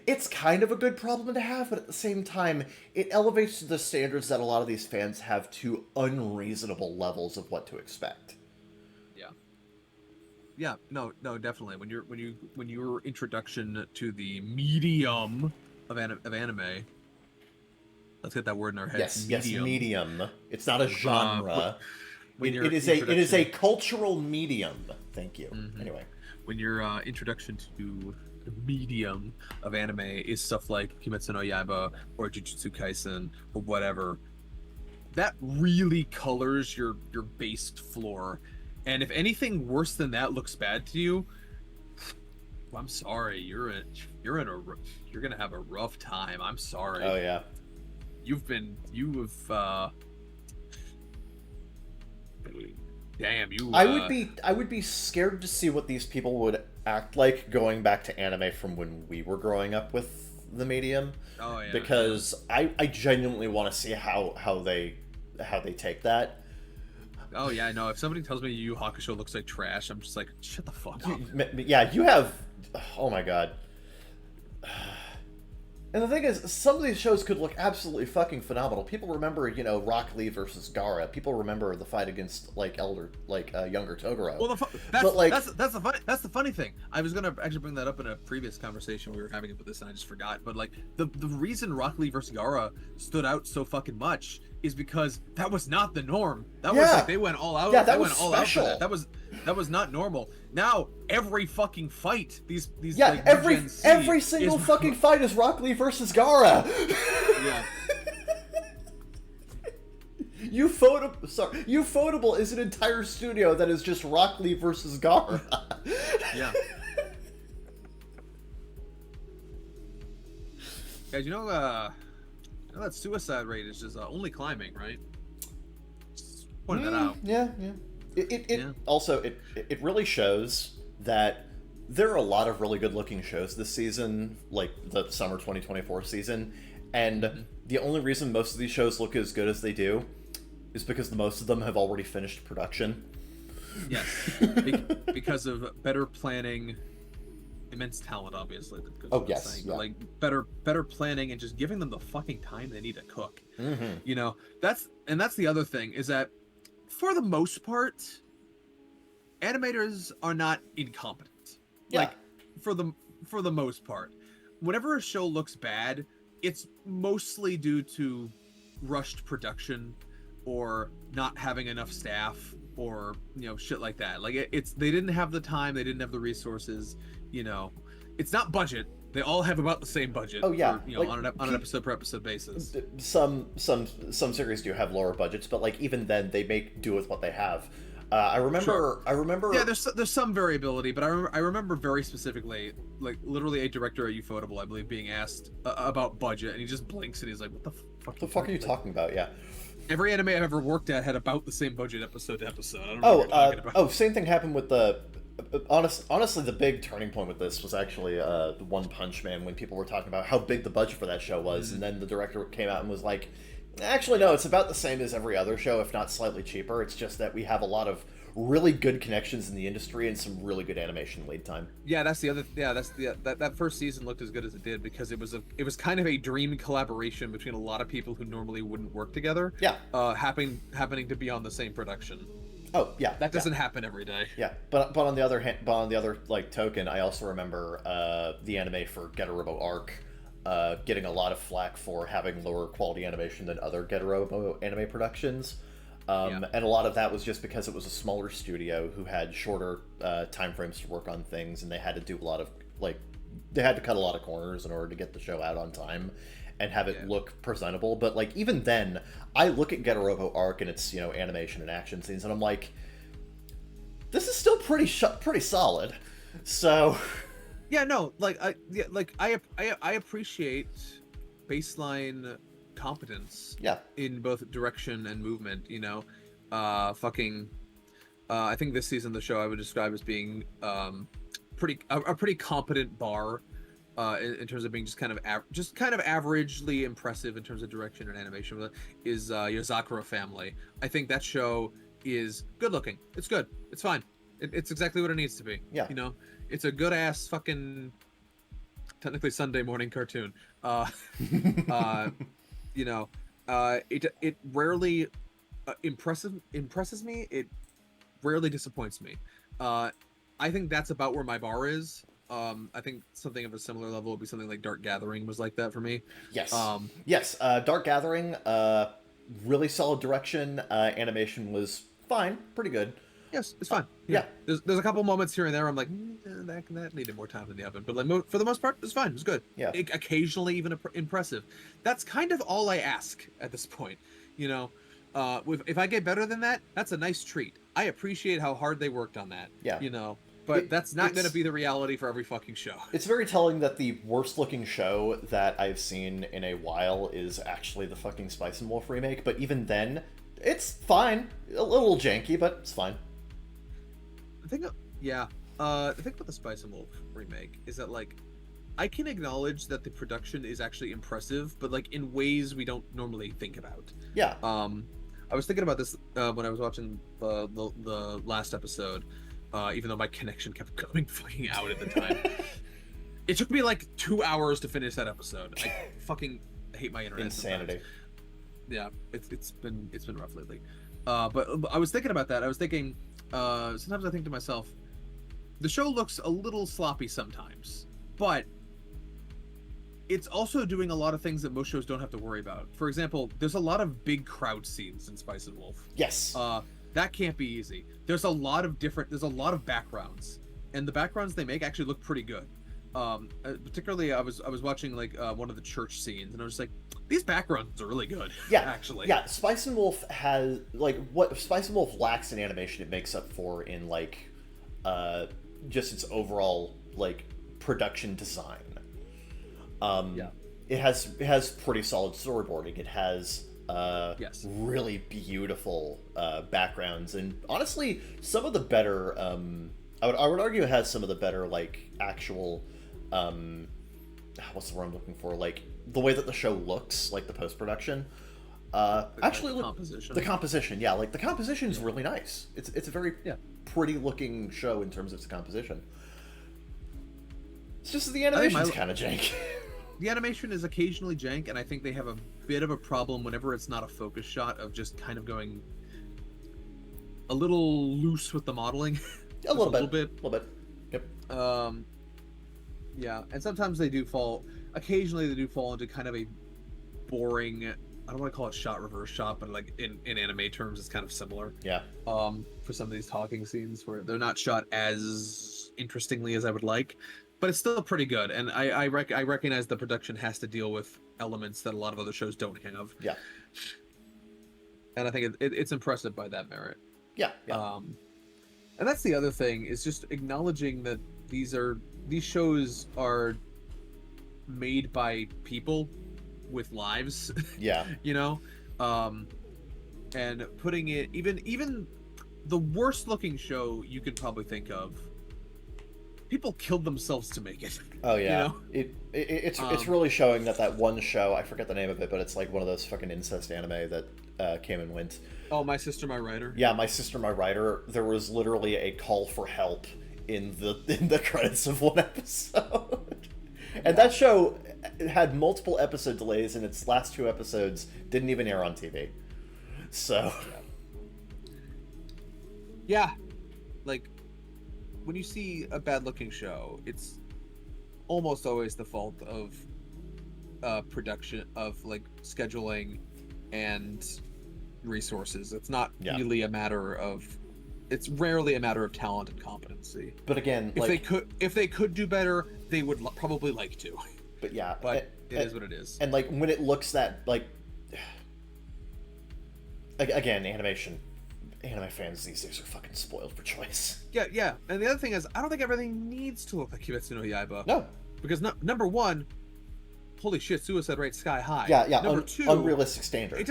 it's kind of a good problem to have, but at the same time, it elevates the standards that a lot of these fans have to unreasonable levels of what to expect.
Yeah, no, definitely. When your introduction to the medium of anime, let's get that word in our heads.
Yes, medium. It's not a genre. It is a cultural medium. Thank you. Mm-hmm. Anyway,
when your introduction to the medium of anime is stuff like Kimetsu no Yaiba or Jujutsu Kaisen or whatever, that really colors your base floor. And if anything worse than that looks bad to you, I'm sorry, you're gonna have a rough time. I'm sorry.
Oh yeah. I would be scared to see what these people would act like going back to anime from when we were growing up with the medium.
Oh yeah.
Because I genuinely want to see how they take that.
Oh yeah, no. If somebody tells me Yu Yu Hakusho looks like trash, I'm just like, shut the fuck up.
Yeah, you have. Oh my god. And the thing is, some of these shows could look absolutely fucking phenomenal. People remember, Rock Lee versus Gaara. People remember the fight against younger Toguro.
Well, that's the funny thing. I was gonna actually bring that up in a previous conversation we were having about this, and I just forgot. But like the reason Rock Lee versus Gaara stood out so fucking much is because that was not the norm. That was like they went all out.
Yeah, that was special.
Out for that was not normal. Now every fucking fight, these
every single fucking fight is Rock Lee versus Gaara.
Yeah.
Ufotable is an entire studio that is just Rock Lee versus Gaara.
Yeah. Guys, you know that suicide rate is just only climbing, right? Just pointing that out.
Yeah. It really shows that there are a lot of really good looking shows this season, like the summer 2024 season, and the only reason most of these shows look as good as they do is because most of them have already finished production.
Yes, because of better planning, immense talent, obviously.
Oh yes, yeah.
Like better planning and just giving them the fucking time they need to cook.
Mm-hmm.
That's the other thing is that for the most part, animators are not incompetent.
Yeah.
Like for the most part, whenever a show looks bad, it's mostly due to rushed production or not having enough staff or shit like that. Like it's they didn't have the time, they didn't have the resources. It's not budget. They all have about the same budget.
Oh yeah,
for, on an episode per episode basis.
Some series do have lower budgets, but like even then they make do with what they have. I remember. Sure. I remember.
Yeah, there's some variability, but I remember very specifically, like literally a director at Ufotable, I believe, being asked about budget, and he just blinks and he's like, "What the fuck?
The fuck are you talking about?" Yeah.
Every anime I've ever worked at had about the same budget episode to episode. I don't know what you're talking about.
Same thing happened with the. Honestly, the big turning point with this was actually the One Punch Man, when people were talking about how big the budget for that show was, and then the director came out and was like, actually, no, it's about the same as every other show, if not slightly cheaper. It's just that we have a lot of really good connections in the industry and some really good animation lead time.
Yeah, that's the other. Yeah, that first season looked as good as it did because it was kind of a dream collaboration between a lot of people who normally wouldn't work together.
Yeah.
Happening to be on the same production.
Oh yeah,
that doesn't happen every day.
Yeah, but on the other hand, like token, I also remember the anime for Getarobo Arc getting a lot of flack for having lower quality animation than other Getarobo anime productions. And a lot of that was just because it was a smaller studio who had shorter time frames to work on things, and they had to do a lot of they had to cut a lot of corners in order to get the show out on time and have it look presentable. But like even then, I look at Getarobo Arc and its animation and action scenes, and I'm like, this is still pretty solid. So
yeah, no, I appreciate baseline competence in both direction and movement. I think this season the show I would describe as being a pretty competent bar in terms of being just kind of averagely impressive in terms of direction and animation is Yozakura Family. I think that show is good looking. It's good. It's fine. It's exactly what it needs to be.
Yeah.
It's a good ass fucking technically Sunday morning cartoon. It rarely impresses me. It rarely disappoints me. I think that's about where my bar is. I think something of a similar level would be something like Dark Gathering was like that for me.
Yes. Yes. Dark Gathering, really solid direction. Animation was fine, pretty good.
Yes, it's fine. Yeah. There's a couple moments here and there I'm like, that needed more time in the oven. But for the most part, it's fine. It's good.
Yeah.
Occasionally even impressive. That's kind of all I ask at this point. If I get better than that, that's a nice treat. I appreciate how hard they worked on that.
Yeah.
But that's not going to be the reality for every fucking show.
It's very telling that the worst looking show that I've seen in a while is actually the fucking Spice and Wolf remake. But even then, it's fine. A little janky, but it's fine.
The thing about the Spice and Wolf remake is that I can acknowledge that the production is actually impressive, but in ways we don't normally think about.
Yeah.
I was thinking about this when I was watching the last episode, even though my connection kept going fucking out at the time. It took me 2 hours to finish that episode. I fucking hate my internet.
Insanity.
Sometimes. Yeah, it's been rough lately. But I was thinking about that. I was thinking. Sometimes I think to myself, the show looks a little sloppy sometimes, but it's also doing a lot of things that most shows don't have to worry about. For example, there's a lot of big crowd scenes in Spice and Wolf.
Yes.
That can't be easy. There's a lot of backgrounds, and the backgrounds they make actually look pretty good. Particularly, I was watching one of the church scenes, and I was just like, these backgrounds are really good.
Yeah,
actually.
Yeah, Spice and Wolf has what Spice and Wolf lacks in animation, it makes up for in just its overall production design. It has pretty solid storyboarding. It has really beautiful backgrounds, and honestly, some of the better. I would argue it has some of the better actual. What's the word I'm looking for? The way that the show looks, the post-production. Actually,
the composition.
The composition, yeah, the composition's really nice. It's a very pretty looking show in terms of its composition. It's just that the animation's kind of jank.
The animation is occasionally jank, and I think they have a bit of a problem whenever it's not a focus shot of just kind of going a little loose with the modeling.
A little bit. Yep.
Yeah, and sometimes occasionally they do fall into kind of a boring I don't want to call it shot reverse shot, but like in anime terms, it's kind of similar.
Yeah.
For some of these talking scenes where they're not shot as interestingly as I would like, but it's still pretty good. And I recognize the production has to deal with elements that a lot of other shows don't have.
Yeah.
And I think it's impressive by that merit.
Yeah. Yeah.
And that's the other thing, is just acknowledging that these shows are made by people with lives.
Yeah.
You know, and putting it, even the worst looking show you could probably think of, people killed themselves to make it.
Oh yeah.
You know?
It's really showing that one show, I forget the name of it, but it's like one of those fucking incest anime that came and went.
Oh, My Sister, My Writer.
Yeah, My Sister, My Writer. There was literally a call for help in the credits of one episode. And that show had multiple episode delays, and its last 2 episodes didn't even air on TV. So
yeah, like when you see a bad looking show, it's almost always the fault of production, of like scheduling and resources. It's not really a matter of, it's rarely a matter of talent and competency.
But again,
if they could do better, they would probably like to.
But yeah,
but it is what it is.
And like when it looks that, like, again, anime fans these days are fucking spoiled for choice.
Yeah. And the other thing is, I don't think everything needs to look like Kimetsu no Yaiba.
No.
Because number one, holy shit, suicide rate sky high.
Yeah.
Number two,
unrealistic standard.
It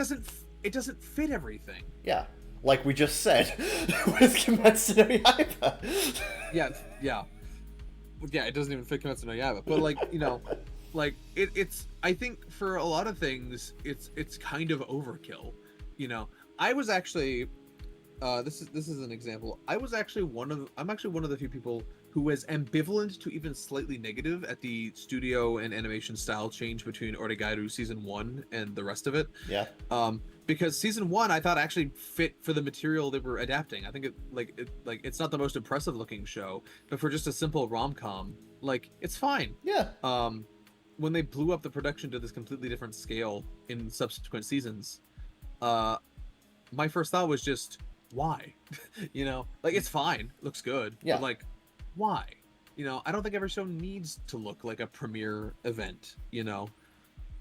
doesn't fit everything.
Yeah. Like we just said with Kimetsu no Yaiba.
Yeah, it doesn't even fit Kimetsu no Yaiba. But like, you know, like it's I think for a lot of things it's kind of overkill. You know, I was actually this is an example. I'm actually one of the few people who was ambivalent to even slightly negative at the studio and animation style change between Oregairu season 1 and the rest of it.
Yeah.
Because season 1 I thought actually fit for the material they were adapting. I think it's not the most impressive looking show, but for just a simple rom-com, like it's fine.
Yeah.
When they blew up the production to this completely different scale in subsequent seasons, my first thought was just, why? You know, like it's fine, looks good, but like, why? You know, I don't think every show needs to look like a premiere event, you know,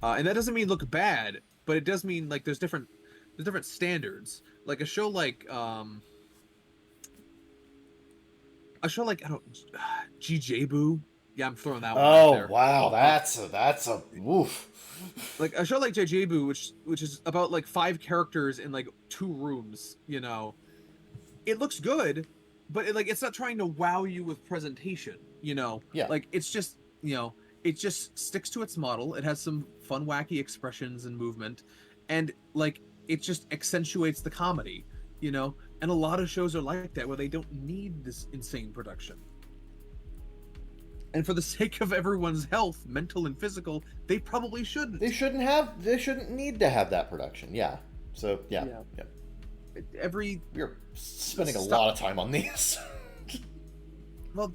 and that doesn't mean look bad, but it does mean like there's different standards. Like a show like I don't GJBoo. Yeah, I'm throwing that one out there.
Oh wow, that's a woof.
Like a show like JJBoo, which is about like 5 characters in like 2 rooms, you know. It looks good, but it's not trying to wow you with presentation, you know.
Yeah.
Like it's just, you know, it just sticks to its model. It has some fun, wacky expressions and movement, and like it just accentuates the comedy, you know. And a lot of shows are like that, where they don't need this insane production. And for the sake of everyone's health, mental and physical, they probably shouldn't.
They shouldn't need to have that production. Yeah. So yeah. We're spending a lot of time on these.
Well,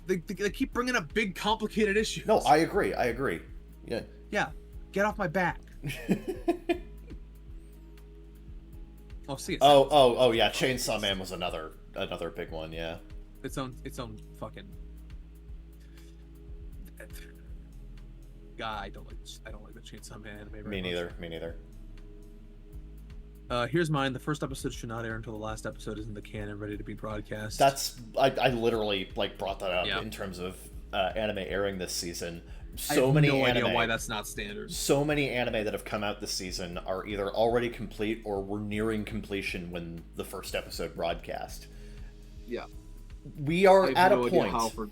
they keep bringing up big, complicated issues.
No, I agree. Yeah.
Yeah. Get off my back. Oh, see it.
Oh, yeah. Chainsaw Man was another big one. Yeah.
Its own fucking. God, I don't like the Chainsaw Man anime very much.
Me neither.
Here's mine. The first episode should not air until the last episode is in the can and ready to be broadcast.
I literally like brought that up in terms of anime airing this season.
I have no idea why that's not standard.
So many anime that have come out this season are either already complete or were nearing completion when the first episode broadcast.
Yeah.
We are at a point.
How for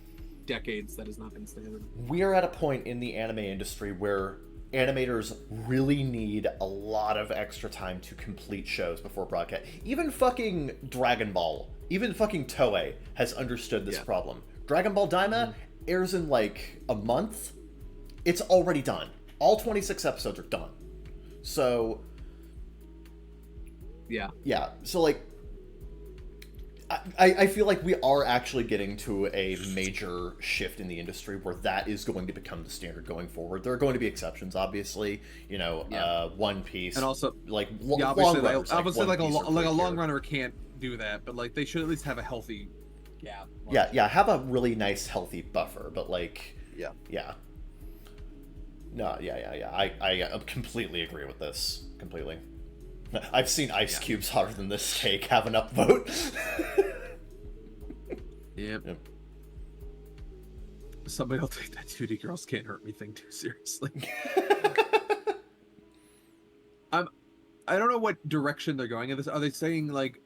decades that has not been standard.
We are at a point in the anime industry where animators really need a lot of extra time to complete shows before broadcast. Even fucking Dragon Ball, even fucking Toei has understood this problem. Dragon Ball Daima airs in like a month. It's already done. All 26 episodes are done. So
yeah.
So like I feel like we are actually getting to a major shift in the industry where that is going to become the standard going forward. There are going to be exceptions, obviously. You know, One Piece,
And also,
like
obviously,
long runners,
obviously,
One Piece
like a long
here.
runner can't do that, but like they should at least have a healthy gap.
Yeah, have a really nice, healthy buffer, but like, yeah. No, yeah. I completely agree with this. Completely. I've seen ice cubes hotter than this cake have an upvote.
Yep. Somebody will take that 2D girls can't hurt me thing too seriously. I don't know what direction they're going in this. Are they saying like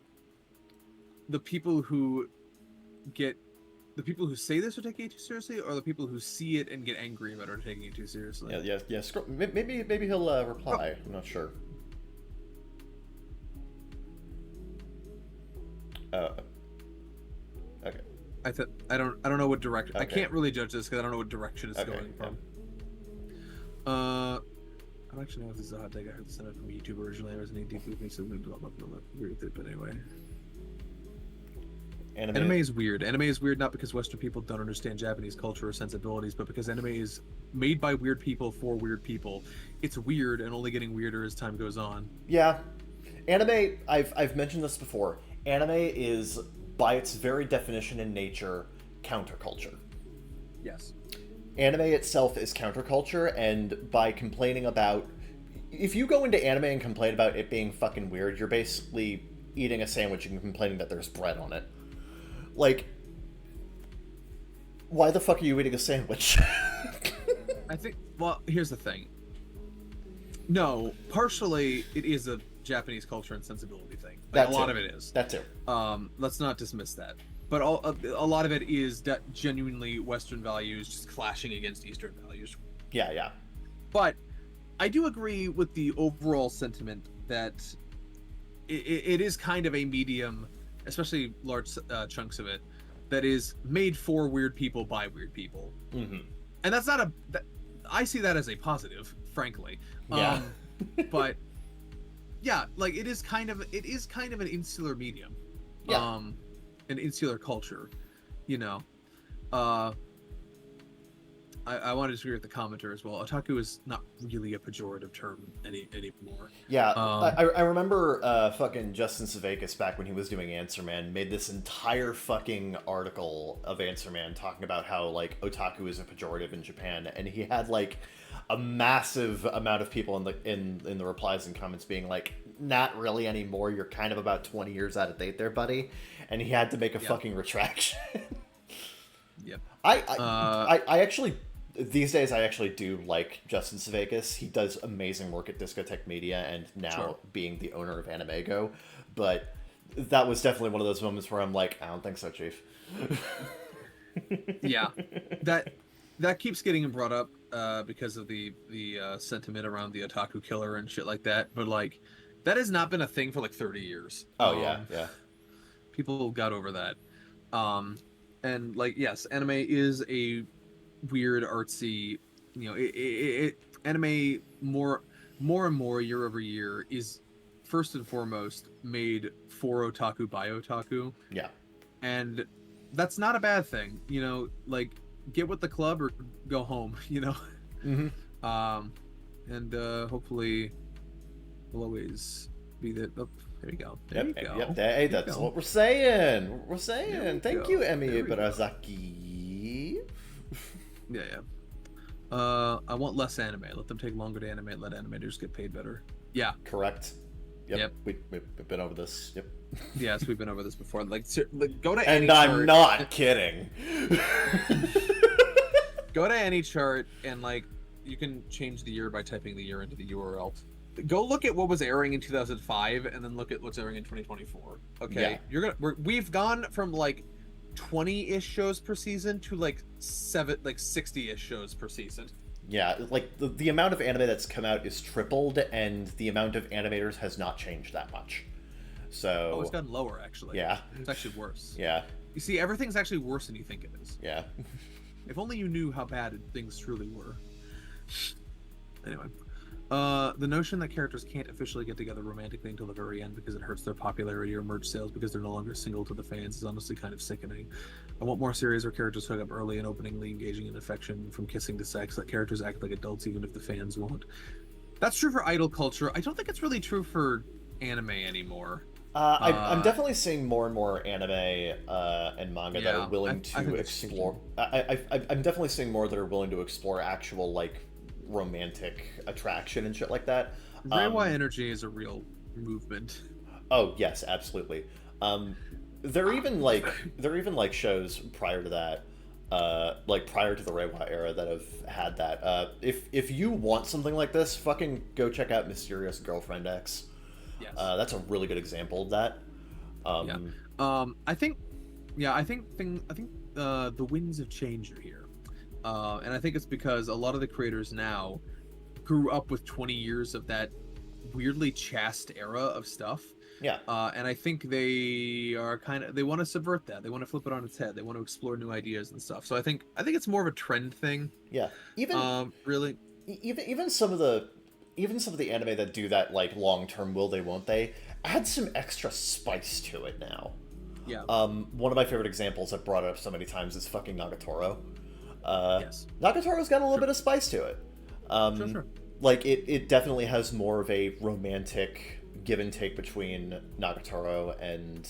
the people who say this are taking it too seriously, or the people who see it and get angry about it are taking it too seriously?
Yeah. Maybe he'll reply. I'm not sure. Okay.
I don't know what direction. Okay. I can't really judge this because I don't know what direction it's going from. I don't actually know if this is a hot take. I heard this from a YouTuber originally. I wasn't deeply with me, so I'm not agree with it. But anyway, anime is weird. Anime is weird not because Western people don't understand Japanese culture or sensibilities, but because anime is made by weird people for weird people. It's weird and only getting weirder as time goes on.
Yeah, anime. I've mentioned this before. Anime is, by its very definition and nature, counterculture.
Yes.
Anime itself is counterculture, and by complaining about... If you go into anime and complain about it being fucking weird, you're basically eating a sandwich and complaining that there's bread on it. Like, why the fuck are you eating a sandwich?
I think... Well, here's the thing. No, partially it is a Japanese culture and sensibility thing. Like, a lot of it is.
That too.
Let's not dismiss that. But a lot of it is that genuinely Western values just clashing against Eastern values.
Yeah.
But I do agree with the overall sentiment that it is kind of a medium, especially large chunks of it, that is made for weird people by weird people.
Mm-hmm.
And that's not I see that as a positive, frankly.
Yeah.
But yeah, like it is kind of an insular medium.
Yeah.
An insular culture, you know. I want to disagree with the commenter as well. Otaku is not really a pejorative term anymore.
Yeah, I remember fucking Justin Savakis back when he was doing Answer Man made this entire fucking article of Answer Man talking about how like otaku is a pejorative in Japan, and he had like a massive amount of people in the replies and comments being like, not really anymore, you're kind of about 20 years out of date there, buddy. And he had to make a fucking retraction.
Yep.
I actually, these days I actually do like Justin Savakis. He does amazing work at Discotech Media and now being the owner of AnimeGo. But that was definitely one of those moments where I'm like, I don't think so, Chief.
Yeah. That keeps getting brought up because of the sentiment around the otaku killer and shit like that. But like, that has not been a thing for like 30 years.
Oh, yeah.
People got over that. And like, yes, anime is a weird, artsy, you know, anime more and more year over year is first and foremost made for otaku by otaku.
Yeah.
And that's not a bad thing, you know, like get with the club or go home, you know.
Mm-hmm.
And hopefully we'll always be that. Oh, there you go. There you go.
Yep. Hey, that's what we're saying. Thank you, Emi Ibarazaki.
Yeah. I want less anime. Let them take longer to animate. Let animators get paid better. Yeah.
Correct. Yep. We've been over this. Yep.
Yes, we've been over this before. Like go to
and I'm not kidding.
Go to any chart and like you can change the year by typing the year into the URL. Go look at what was airing in 2005 and then look at what's airing in 2024. Okay. Yeah. We've gone from like 20-ish shows per season to like 60-ish shows per season.
Yeah, like the amount of anime that's come out is tripled, and the amount of animators has not changed that much. So
it's gotten lower actually.
Yeah,
it's actually worse.
Yeah,
you see, everything's actually worse than you think it is.
Yeah.
If only you knew how bad things truly were. Anyway, The notion that characters can't officially get together romantically until the very end because it hurts their popularity or merch sales because they're no longer single to the fans is honestly kind of sickening. I want more series where characters hook up early and openly engaging in affection, from kissing to sex. Let characters act like adults even if the fans won't. That's true for idol culture. I don't think it's really true for anime anymore.
I'm definitely seeing more and more anime and manga that are
Yeah,
willing
I
to
think it's
explore.
changing.
I'm definitely seeing more that are willing to explore actual like romantic attraction and shit like that.
Reiwa energy is a real movement.
Oh yes, absolutely. Um, there are even like shows prior to that, like prior to the Reiwa era that have had that. If you want something like this, fucking go check out Mysterious Girlfriend X.
Yes.
That's a really good example of that.
Yeah. I think, the winds of change are here, and I think it's because a lot of the creators now grew up with 20 years of that weirdly chaste era of stuff.
Yeah.
And I think they are they want to subvert that. They want to flip it on its head. They want to explore new ideas and stuff. So I think it's more of a trend thing.
Yeah. Even
Really.
even some of the anime that do that like long term will they won't they add some extra spice to it now.
Yeah.
One of my favorite examples I've brought it up so many times is fucking Nagatoro.
Yes.
Nagatoro's got a little bit of spice to it.
Sure.
Like it definitely has more of a romantic give and take between Nagatoro and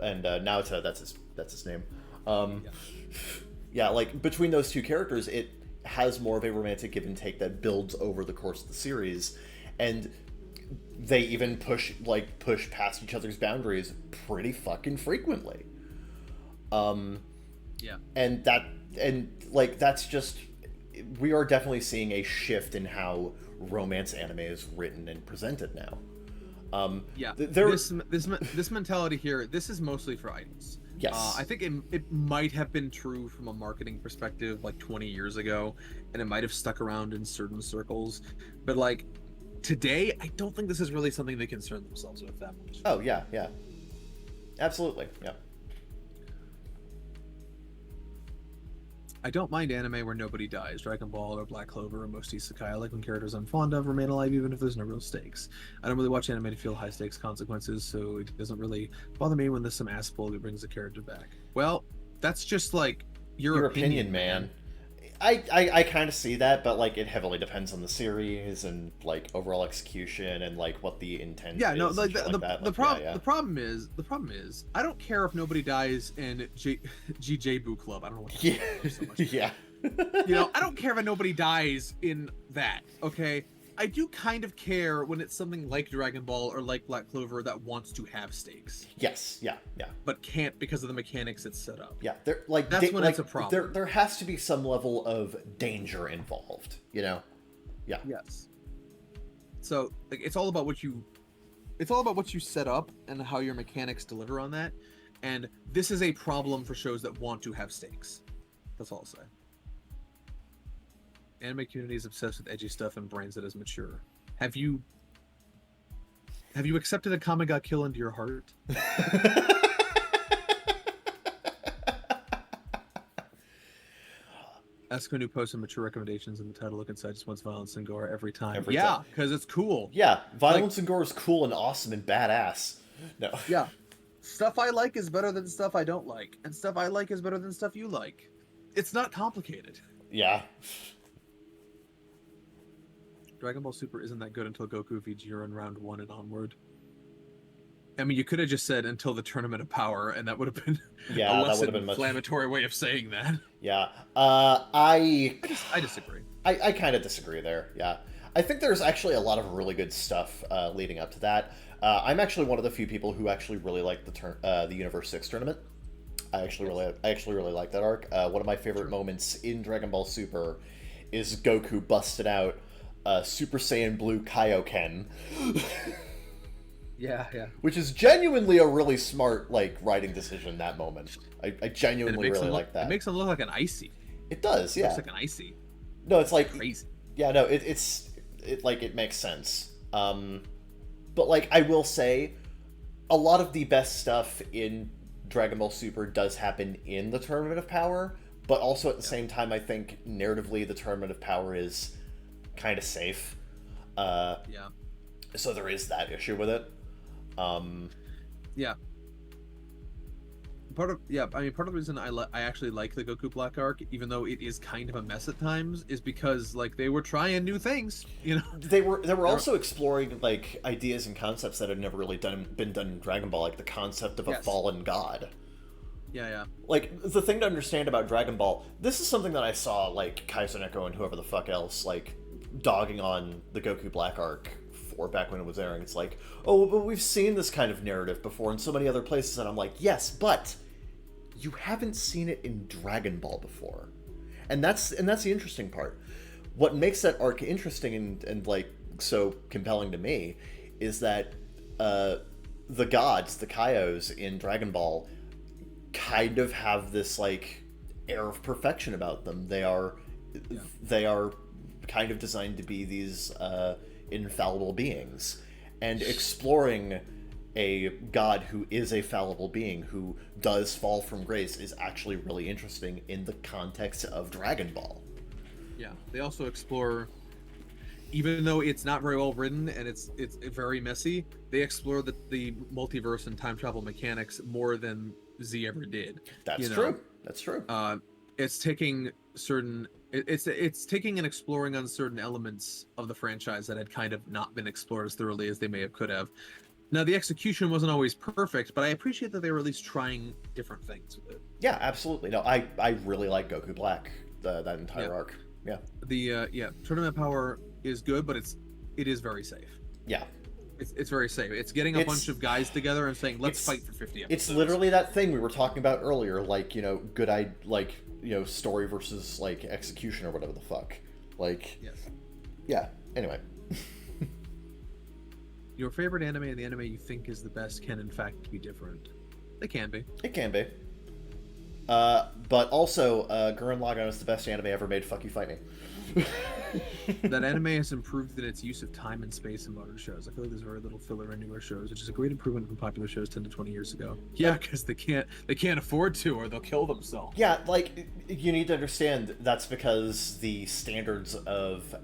Naota. That's his name. Yeah, like between those two characters, it has more of a romantic give and take that builds over the course of the series, and they even push past each other's boundaries pretty fucking frequently.
Yeah.
And that's just, we are definitely seeing a shift in how romance anime is written and presented now.
This mentality here, this is mostly for idols.
Yes.
I think it might have been true from a marketing perspective like 20 years ago, and it might have stuck around in certain circles. But like today, I don't think this is really something they concern themselves with that much.
Oh, yeah. Absolutely, yeah.
I don't mind anime where nobody dies. Dragon Ball or Black Clover or most isekai. I like when characters I'm fond of remain alive even if there's no real stakes. I don't really watch anime to feel high stakes consequences, so it doesn't really bother me when there's some asshole who brings a character back. Well, that's just like your opinion, man.
I kind of see that, but like it heavily depends on the series and like overall execution and like what the intent
Yeah,
is.
no, like
The
problem is I don't care if nobody dies in GJ Boo Club. I don't know what so much.
Yeah.
I don't care if nobody dies in that. Okay, I do kind of care when it's something like Dragon Ball or like Black Clover that wants to have stakes.
Yes, yeah.
But can't because of the mechanics it's set up.
Yeah,
That's when it's a problem.
There has to be some level of danger involved, Yeah.
Yes. So like, it's all about what you set up and how your mechanics deliver on that. And this is a problem for shows that want to have stakes. That's all I'll say. Anime community is obsessed with edgy stuff and brands that is mature. Have you accepted a Kame ga Kill into your heart? Eskonu posts some mature recommendations in the title. Look inside, just wants violence and gore every time. Yeah, because it's cool.
Yeah, violence and gore is cool and awesome and badass. No.
Yeah. Stuff I like is better than stuff I don't like. And stuff I like is better than stuff you like. It's not complicated.
Yeah.
Dragon Ball Super isn't that good until Goku Vegeta in round 1 and onward. I mean, you could have just said until the Tournament of Power, and that would have been a less inflammatory way of saying that.
Yeah. I
disagree.
I kind of disagree there, yeah. I think there's actually a lot of really good stuff leading up to that. I'm actually one of the few people who actually really like the Universe 6 tournament. I actually really like that arc. One of my favorite moments in Dragon Ball Super is Goku busted out Super Saiyan Blue Kaioken.
Yeah.
Which is genuinely a really smart writing decision in that moment. I genuinely really like that.
It makes him look like an icy.
It does, yeah.
It looks like an icy.
No, it's like
crazy.
Yeah, no, it makes sense. But I will say, a lot of the best stuff in Dragon Ball Super does happen in the Tournament of Power, but also at the same time, I think narratively the Tournament of Power is kind of safe.
Yeah.
So there is that issue with it.
Yeah. Part of the reason I actually like the Goku Black arc, even though it is kind of a mess at times, is because like they were trying new things, you know.
They were also exploring like ideas and concepts that had never really been done in Dragon Ball, like the concept of a fallen god.
Yeah.
Like, the thing to understand about Dragon Ball, this is something that I saw, like, Kaiser Neko and whoever the fuck else, like, dogging on the Goku Black arc for back when it was airing. It's like, oh, but we've seen this kind of narrative before in so many other places, and I'm like, yes, but you haven't seen it in Dragon Ball before. And that's the interesting part. What makes that arc interesting and like, so compelling to me is that the gods, the Kaios in Dragon Ball, kind of have this like air of perfection about them. They are kind of designed to be these infallible beings, and exploring a god who is a fallible being who does fall from grace is actually really interesting in the context of Dragon Ball.
Yeah, they also explore, even though it's not very well written and it's very messy, they explore the multiverse and time travel mechanics more than Z ever did.
That's true. That's true.
It's taking certain. It's taking and exploring on certain elements of the franchise that had kind of not been explored as thoroughly as they may have could have. Now the execution wasn't always perfect, but I appreciate that they were at least trying different things with it.
Yeah, absolutely. No, I really like Goku Black, that entire arc. Yeah.
The Tournament Power is good, but it is very safe.
Yeah.
It's very safe. It's getting a bunch of guys together and saying, let's fight for 50 episodes.
It's literally that thing we were talking about earlier, like, you know, story versus, like, execution or whatever the fuck. Like,
yes.
Yeah, anyway.
Your favorite anime and the anime you think is the best can, in fact, be different. They can be.
It can be. But also, Gurren Lagann is the best anime ever made. Fuck you, fight me.
That anime has improved in its use of time and space in modern shows. I feel like there's very little filler in newer shows, which is a great improvement from popular shows 10 to 20 years ago. Yeah, because they can't afford to, or they'll kill themselves.
Yeah, like, you need to understand that's because the standards of,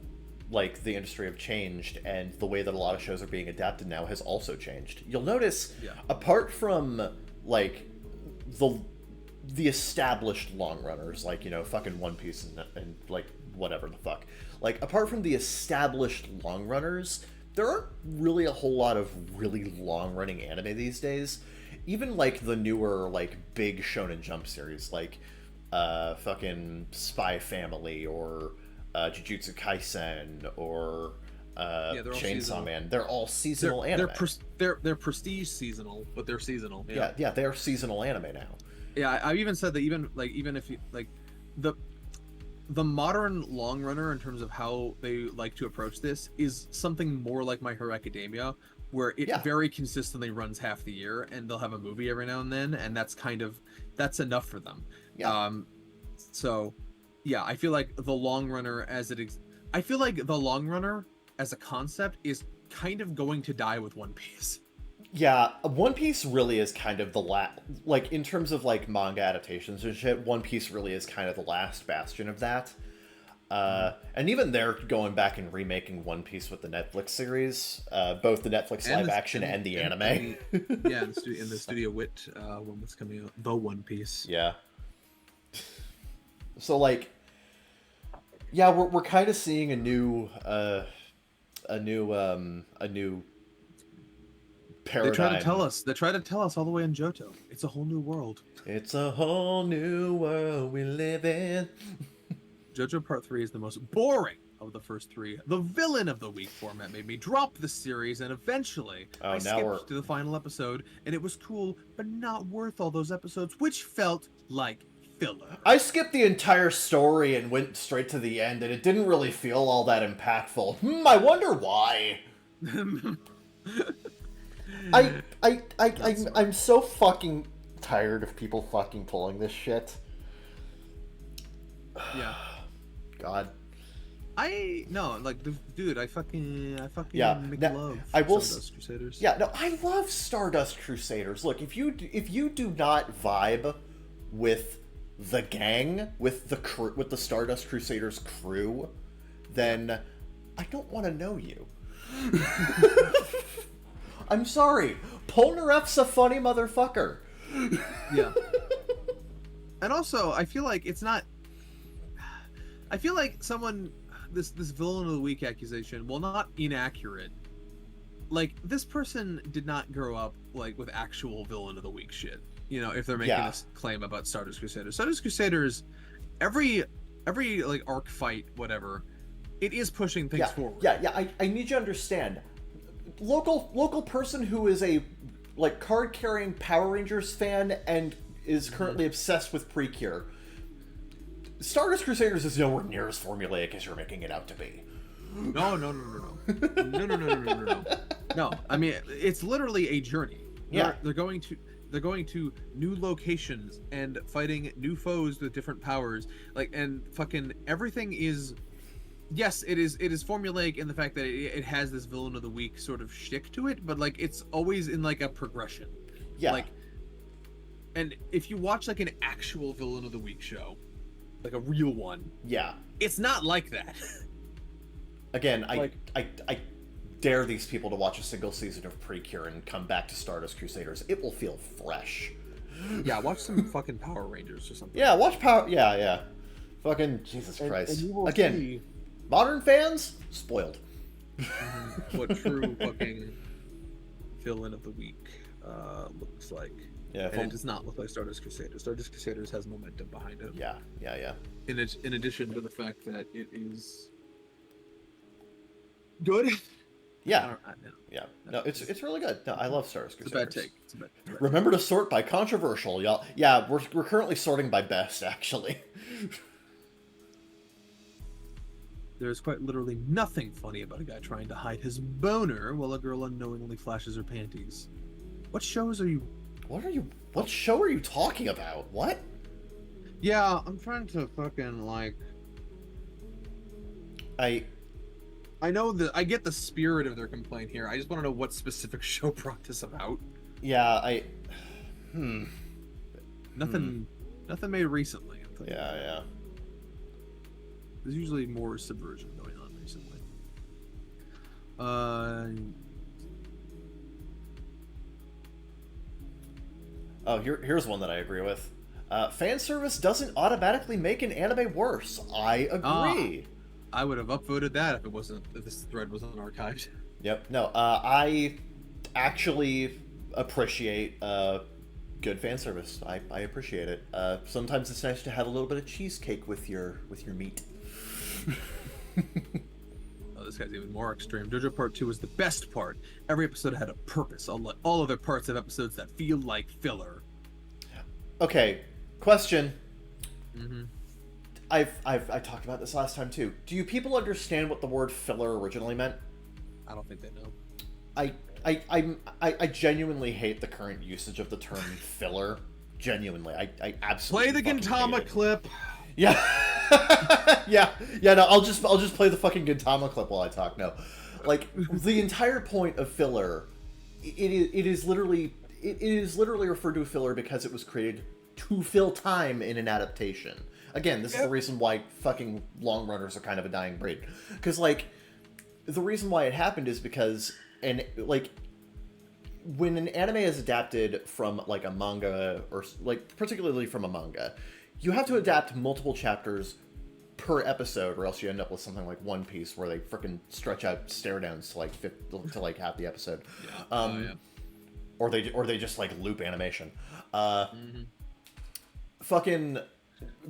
like, the industry have changed, and the way that a lot of shows are being adapted now has also changed. You'll notice, apart from, like, the established long runners, like, you know, fucking One Piece and like, whatever the fuck. Like, apart from the established long runners, there aren't really a whole lot of really long-running anime these days. Even, like, the newer, like, big Shonen Jump series, like, fucking Spy Family, or Jujutsu Kaisen, or Chainsaw Man. They're all seasonal anime.
They're prestige seasonal, but they're seasonal.
Yeah, they're seasonal anime now.
Yeah, I've even said that even if you like the modern long runner in terms of how they like to approach this is something more like My Hero Academia, where it very consistently runs half the year, and they'll have a movie every now and then, and that's enough for them. Yeah. So, yeah, I feel like the long runner as a concept is kind of going to die with One Piece.
Yeah, One Piece really is kind of the like, in terms of, like, manga adaptations and shit, One Piece really is kind of the last bastion of that. And even they're going back and remaking One Piece with the Netflix series, both the Netflix live action and the anime.
And the Studio Wit one that's coming out, the One Piece.
Yeah. So, like, yeah, we're kind of seeing a new paradigm.
They try to tell us all the way in Johto. It's a whole new world.
It's a whole new world we live in.
JoJo Part 3 is the most boring of the first three. The villain of the week format made me drop the series, and eventually I skipped to the final episode, and it was cool, but not worth all those episodes, which felt like filler.
I skipped the entire story and went straight to the end, and it didn't really feel all that impactful. I wonder why. I'm so fucking tired of people fucking pulling this shit.
Yeah.
God.
Dude, I fucking make love Stardust Crusaders.
Yeah, no, I love Stardust Crusaders. Look, if you do not vibe with the gang with the Stardust Crusaders crew, then I don't want to know you. I'm sorry. Polnareff's a funny motherfucker.
Yeah. And also, I feel like it's not... I feel like someone... This villain of the week accusation, well, not inaccurate. Like, this person did not grow up, like, with actual villain of the week shit. You know, if they're making this claim about Stardust Crusaders. Stardust Crusaders, every like, arc fight, whatever, it is pushing things forward.
I need you to understand. Local person who is a, like, card-carrying Power Rangers fan and is currently obsessed with Precure. Stardust Crusaders is nowhere near as formulaic as you're making it out to be.
No. No, I mean, it's literally a journey. They're going to new locations and fighting new foes with different powers. Like, and fucking everything is... Yes, it is formulaic in the fact that it has this villain of the week sort of shtick to it, but, like, it's always in, like, a progression.
Yeah.
Like, and if you watch, like, an actual villain of the week show, like a real one, it's not like that.
Again, I dare these people to watch a single season of Precure and come back to Stardust Crusaders. It will feel fresh.
Yeah, watch some fucking Power Rangers or something.
Yeah, watch Power... Yeah. Fucking Jesus Christ.
And
again,
see
modern fans, spoiled.
what true fucking villain of the week looks like.
Yeah,
and it does not look like Stardust Crusaders. Stardust Crusaders has momentum behind it.
Yeah.
In addition to the fact that it is good.
Yeah. No, it's really good. No, I love Stardust Crusaders.
It's a bad take.
Remember to sort by controversial, y'all. Yeah, we're currently sorting by best, actually.
There's quite literally nothing funny about a guy trying to hide his boner while a girl unknowingly flashes her panties. What shows are you...
What show are you talking about? What?
Yeah, I'm trying to fucking, like...
I
know that I get the spirit of their complaint here. I just want to know what specific show brought this about.
Yeah,
Nothing made recently.
Yeah.
There's usually more subversion going on recently.
Oh, here's one that I agree with. Fan service doesn't automatically make an anime worse. I agree.
I would have upvoted that if this thread wasn't archived.
Yep. No, I actually appreciate good fan service. I appreciate it. Sometimes it's nice to have a little bit of cheesecake with your meat.
Oh, this guy's even more extreme. JoJo Part 2 was the best part. Every episode had a purpose, unlike all other parts of episodes that feel like filler.
Okay, question.
Mm-hmm.
I talked about this last time too. Do you people understand what the word filler originally meant?
I don't think they know.
I genuinely hate the current usage of the term filler. Genuinely, I absolutely
play the Gintama clip.
Yeah. yeah. No, I'll just play the fucking Gintama clip while I talk. No, like the entire point of filler, it is literally referred to as filler because it was created to fill time in an adaptation. Again, this is the reason why fucking long runners are kind of a dying breed. Because, like, the reason why it happened is because, when an anime is adapted from, like, a manga, or, like, particularly from a manga, you have to adapt multiple chapters per episode, or else you end up with something like One Piece, where they frickin' stretch out stare downs to half the episode.
Yeah.
Or they just, like, loop animation.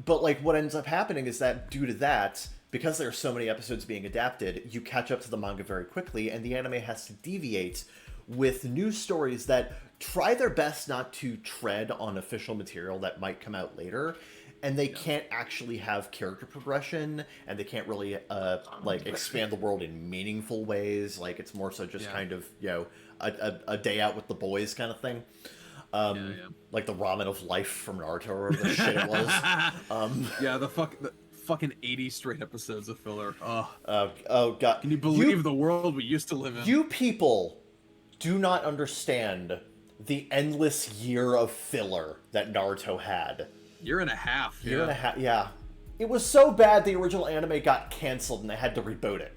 But, like, what ends up happening is that due to that, because there are so many episodes being adapted, you catch up to the manga very quickly, and the anime has to deviate with new stories that try their best not to tread on official material that might come out later, and they can't actually have character progression, and they can't really, expand the world in meaningful ways. Like, it's more so just kind of, a day out with the boys kind of thing. Like the ramen of life from Naruto or whatever the shit it was.
The fucking 80 straight episodes of filler.
Oh god.
Can you believe the world we used to live in?
You people do not understand the endless year of filler that Naruto had.
Year and a half.
Year
Yeah.
and a half. Yeah, it was so bad the original anime got canceled and they had to reboot it.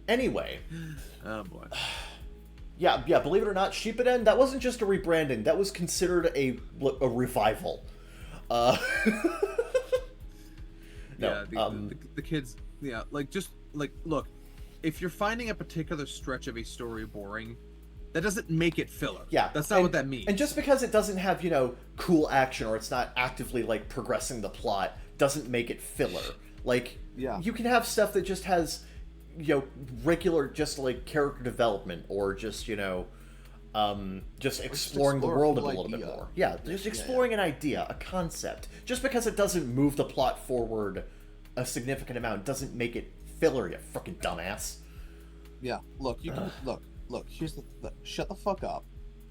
Anyway.
Oh boy.
Yeah. Believe it or not, Shippuden, that wasn't just a rebranding. That was considered a revival. Uh, no.
Yeah. The kids. Yeah. Like just like look, if you're finding a particular stretch of a story boring, that doesn't make it filler.
Yeah,
That's not what that means.
And just because it doesn't have, you know, cool action or it's not actively like progressing the plot doesn't make it filler. Like,
Yeah.
you can have stuff that just has, you know, regular just like character development or just, you know, just exploring the world a little bit more. Yeah, just exploring an idea, a concept. Just because it doesn't move the plot forward a significant amount doesn't make it filler, you fucking dumbass.
Yeah, look, you can look. Here's shut the fuck up.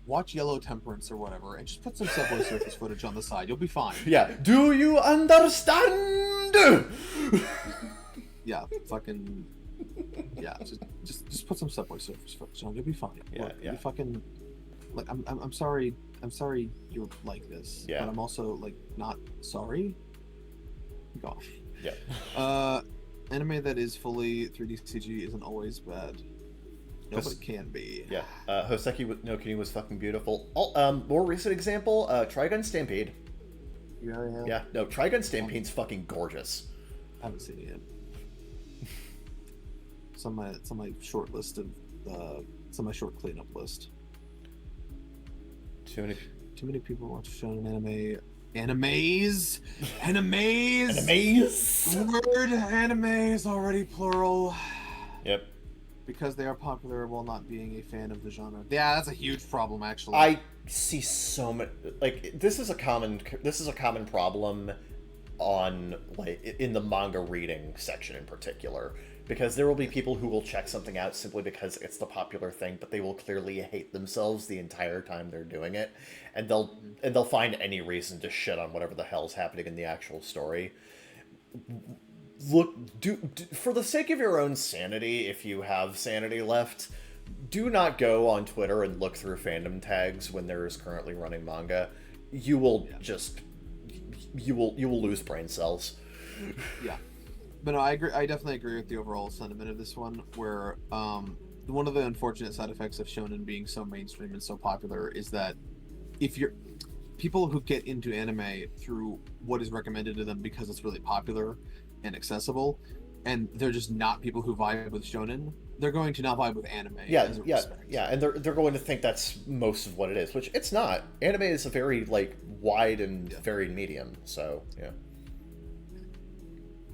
Watch Yellow Temperance or whatever, and just put some Subway Surfers footage on the side. You'll be fine.
Yeah. Do you understand?
Yeah, fucking. Yeah, just put some Subway Surfers footage on. You'll be fine.
Yeah,
Look,
yeah.
You fucking. Like, I'm sorry. I'm sorry you're like this.
Yeah.
But I'm also like not sorry. Go off.
Yeah.
Anime that is fully 3D CG isn't always bad. No, but it can be.
Yeah. Hoseki no Kuni was fucking beautiful. More recent example, Trigun Stampede.
Yeah, I have.
Yeah, no, Trigun Stampede's fucking gorgeous.
I haven't seen it yet. It's on my short list of it's on my short cleanup list.
Too many
people watch shonen anime. Animes. The word anime is already plural.
Yep.
Because they are popular while not being a fan of the genre. Yeah, that's a huge problem, actually.
I see so many, like, this is a common problem on, like, in the manga reading section in particular, because there will be people who will check something out simply because it's the popular thing, but they will clearly hate themselves the entire time they're doing it, and they'll find any reason to shit on whatever the hell's happening in the actual story. Look, do for the sake of your own sanity, if you have sanity left, do not go on Twitter and look through fandom tags when there is currently running manga. You will you will lose brain cells.
Yeah. But no, I agree. I definitely agree with the overall sentiment of this one, where one of the unfortunate side effects of shonen being so mainstream and so popular is that if you're people who get into anime through what is recommended to them because it's really popular and accessible, and they're just not people who vibe with shonen, they're going to not vibe with anime.
Yeah, and they're going to think that's most of what it is, which it's not. Anime is a very like wide and varied medium, so yeah.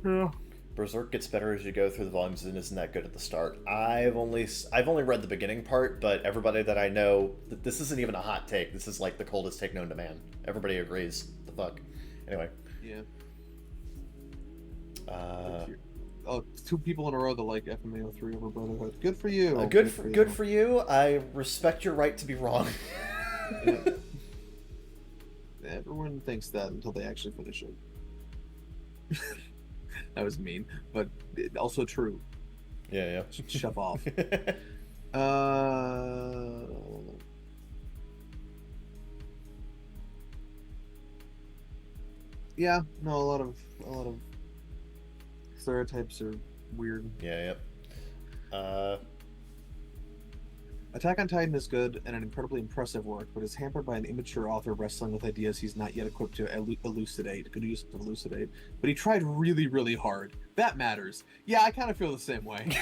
Yeah.
Berserk gets better as you go through the volumes and isn't that good at the start. I've only read the beginning part, but everybody that I know, this isn't even a hot take. This is like the coldest take known to man. Everybody agrees. The fuck. Anyway.
Yeah.
Uh,
two people in a row that like FMAO3 over Brotherhood. Good for you.
Good for you. I respect your right to be wrong.
Yeah. Everyone thinks that until they actually finish it. That was mean, but also true.
Yeah.
Shove off. Yeah, no, a lot of stereotypes are weird.
Yeah.
Attack on Titan is good and an incredibly impressive work, but is hampered by an immature author wrestling with ideas he's not yet equipped to elucidate. Good use of elucidate. But he tried really, really hard. That matters. Yeah, I kind of feel the same way.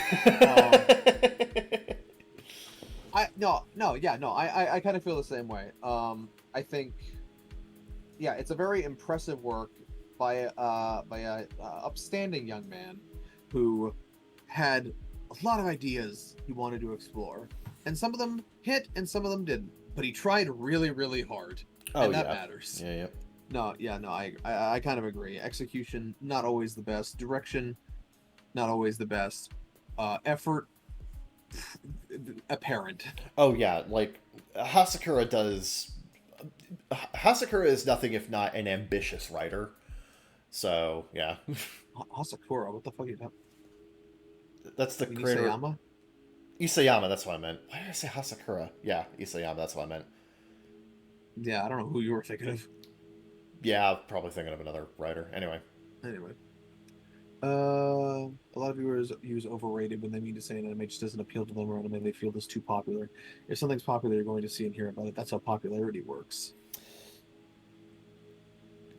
I kind of feel the same way. I think, yeah, it's a very impressive work by a upstanding young man who had a lot of ideas he wanted to explore. And some of them hit and some of them didn't. But he tried really, really hard. And that matters.
Yeah.
No, I kind of agree. Execution, not always the best. Direction, not always the best. Effort, apparent.
Oh yeah, like Hasakura is nothing if not an ambitious writer. So yeah.
Hasakura, what the fuck are you talking?
That's the creator. Isayama, that's what I meant. Why did I say Hasakura? Yeah, Isayama, that's what I meant.
Yeah, I don't know who you were thinking of.
Yeah, probably thinking of another writer. Anyway.
Anyway. A lot of viewers use overrated when they mean to say an anime just doesn't appeal to them, or anime they feel is too popular. If something's popular, you're going to see and hear about it. That's how popularity works.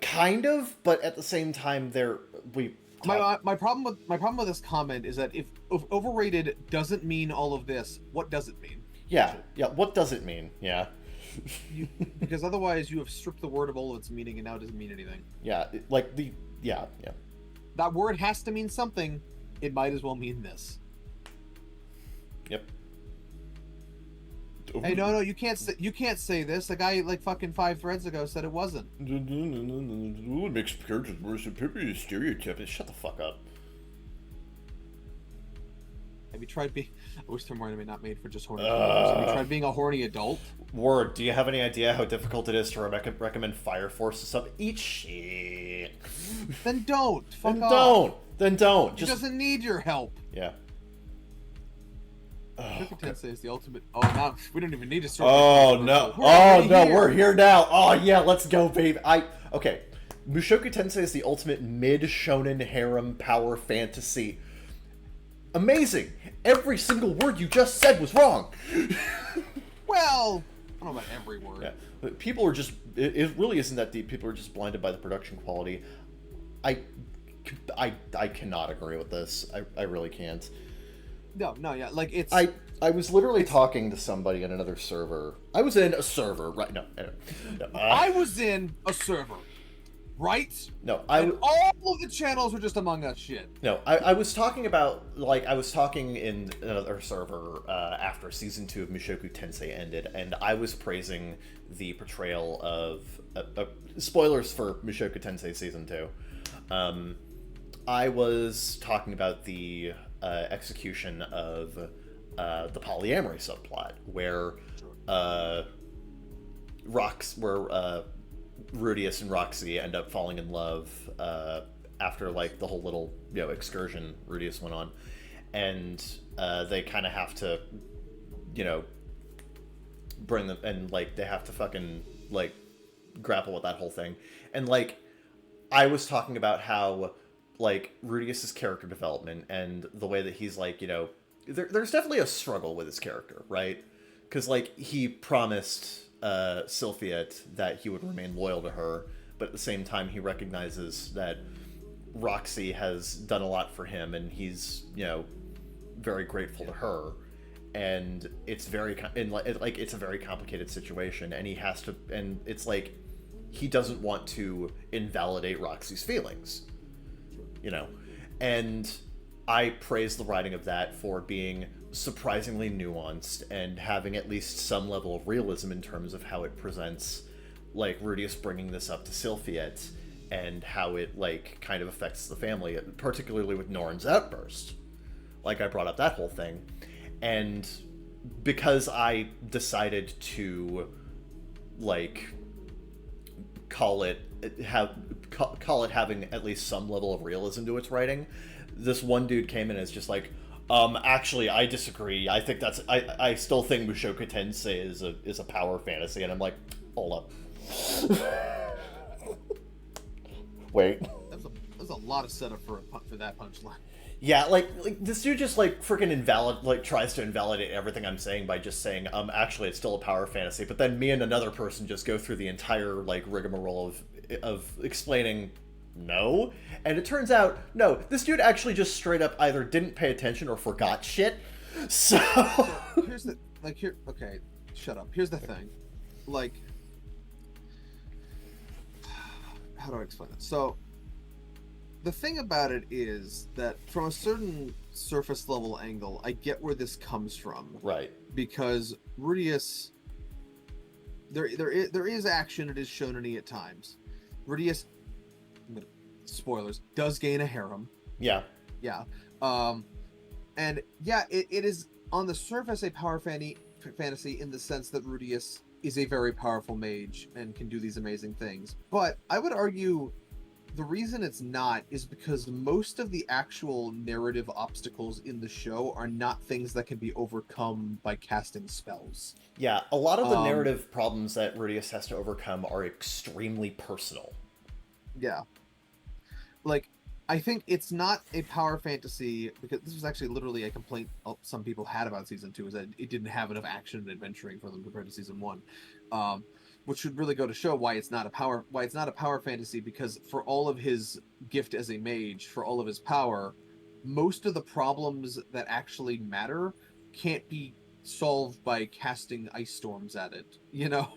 Kind of, but at the same time,
My problem with this comment is that if overrated doesn't mean all of this, what does it mean?
Yeah. What does it mean? Yeah.
Because otherwise, you have stripped the word of all of its meaning, and now it doesn't mean anything.
Yeah. Yeah.
That word has to mean something. It might as well mean this.
Yep.
Hey, no, you can't say this. The guy like fucking 5 threads ago said it wasn't.
It makes characters worse. People stereotype. Shut the fuck up.
Have you tried being? I wish there were more anime not made for just horny adults. Have you tried being a horny adult?
Word. Do you have any idea how difficult it is to recommend Fire Force to sub? Eat shit.
Then don't. Fuck off.
Then don't.
He doesn't need your help.
Yeah.
Tensei is the ultimate. Oh, now we don't even need to start.
Oh no! We're here now. Oh yeah, let's go, babe. Okay. Mushoku Tensei is the ultimate mid shonen harem power fantasy. Amazing. Every single word you just said was wrong.
Well, I don't know about every word.
Yeah, but people are just. It really isn't that deep. People are just blinded by the production quality. I cannot agree with this. I really can't.
No, yeah, like it's.
I was literally talking to somebody in another server. I was in a server, right? No.
I was in a server, right?
No,
and all of the channels were just Among Us shit.
No, I was talking about, I was talking in another server after Season 2 of Mushoku Tensei ended, and I was praising the portrayal of... spoilers for Mushoku Tensei Season 2. I was talking about the execution of the polyamory subplot, where Rudius and Roxy end up falling in love after the whole little excursion Rudius went on, and they kind of have to bring them, and they have to fucking grapple with that whole thing. And I was talking about how Rudius's character development and the way that he's there's definitely a struggle with his character, right? Because he promised Sylphiet that he would remain loyal to her, but at the same time he recognizes that Roxy has done a lot for him, and he's very grateful to her, and it's it's a very complicated situation, and he has to, and it's he doesn't want to invalidate Roxy's feelings, and I praise the writing of that for being surprisingly nuanced and having at least some level of realism in terms of how it presents Rudius bringing this up to Sylphiet and how it kind of affects the family, particularly with Norn's outburst. I brought up that whole thing, and because I decided to call it having at least some level of realism to its writing, this one dude came in as just actually, I disagree. I think I still think Mushoku Tensei is a power fantasy, and I'm like, hold up. Wait.
That's a lot of setup for that punchline.
Yeah, this dude just freaking tries to invalidate everything I'm saying by just saying, actually it's still a power fantasy, but then me and another person just go through the entire rigmarole of explaining no, and it turns out no, this dude actually just straight up either didn't pay attention or forgot shit. So
here's the okay, shut up. Here's the thing. How do I explain it? So the thing about it is that from a certain surface level angle, I get where this comes from.
Right.
Because Rudius, there is action. It is shonen-y at times. Rudius, spoilers, does gain a harem.
Yeah.
Yeah. And yeah, it is on the surface a power fantasy in the sense that Rudius is a very powerful mage and can do these amazing things. But I would argue the reason it's not is because most of the actual narrative obstacles in the show are not things that can be overcome by casting spells.
Yeah, a lot of the narrative problems that Rudius has to overcome are extremely personal.
Yeah. Like, I think it's not a power fantasy, because this was actually literally a complaint some people had about season 2, is that it didn't have enough action and adventuring for them compared to season 1. um, which should really go to show why it's not a power fantasy, because for all of his gift as a mage, for all of his power, most of the problems that actually matter can't be solved by casting ice storms at it,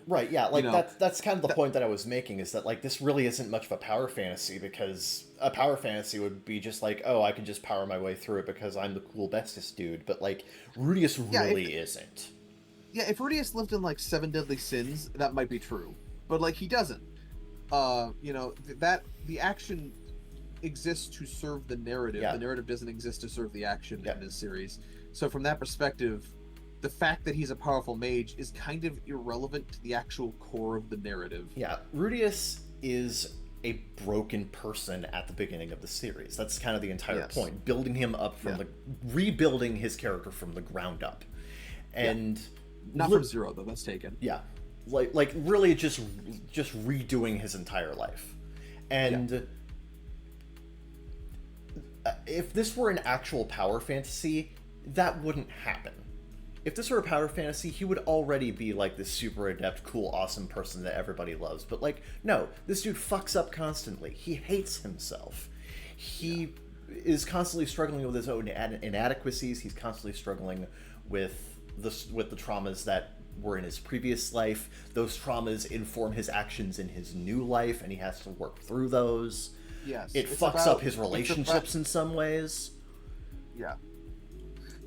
Right, yeah,
you
like
know
that's kind of the
that,
point that I was making, is that like this really isn't much of a power fantasy, because a power fantasy would be just like, oh, I can just power my way through it because I'm the cool bestest dude, but like Rudius
yeah,
really isn't.
if Rudius lived in like Seven Deadly Sins, that might be true, but like he doesn't. That the action exists to serve the narrative.
Yeah,
The narrative doesn't exist to serve the action
yeah,
in this series. So from that perspective, the fact that he's a powerful mage is kind of irrelevant to the actual core of the narrative.
yeah. Rudius is a broken person at the beginning of the series. That's kind of the entire
Yes.
point, building him up from
Yeah.
the rebuilding his character from the ground up, and
Not from zero though. That's taken.
yeah, like really just redoing his entire life. And if this were an actual power fantasy, that wouldn't happen. If this were a power fantasy, he would already be like this super adept, cool, awesome person that everybody loves. But like, no, this dude fucks up constantly. He hates himself. He is constantly struggling with his own inadequacies. He's constantly struggling with the traumas that were in his previous life. Those traumas inform his actions in his new life, and he has to work through those.
Yes.
It fucks up his relationships in some ways.
Yeah.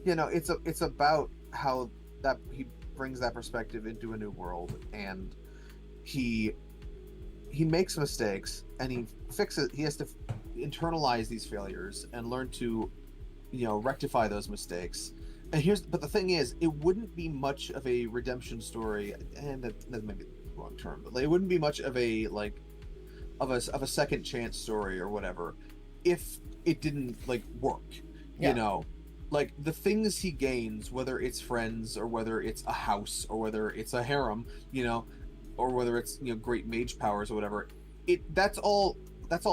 It's about how that he brings that perspective into a new world, and he makes mistakes, and he has to internalize these failures and learn to rectify those mistakes. But the thing is, it wouldn't be much of a redemption story, and that might be the wrong term, but like, it wouldn't be much of a of a second chance story or whatever if it didn't like work.
Yeah.
Like the things he gains, whether it's friends or whether it's a house or whether it's a harem, or whether it's great mage powers or whatever, that's all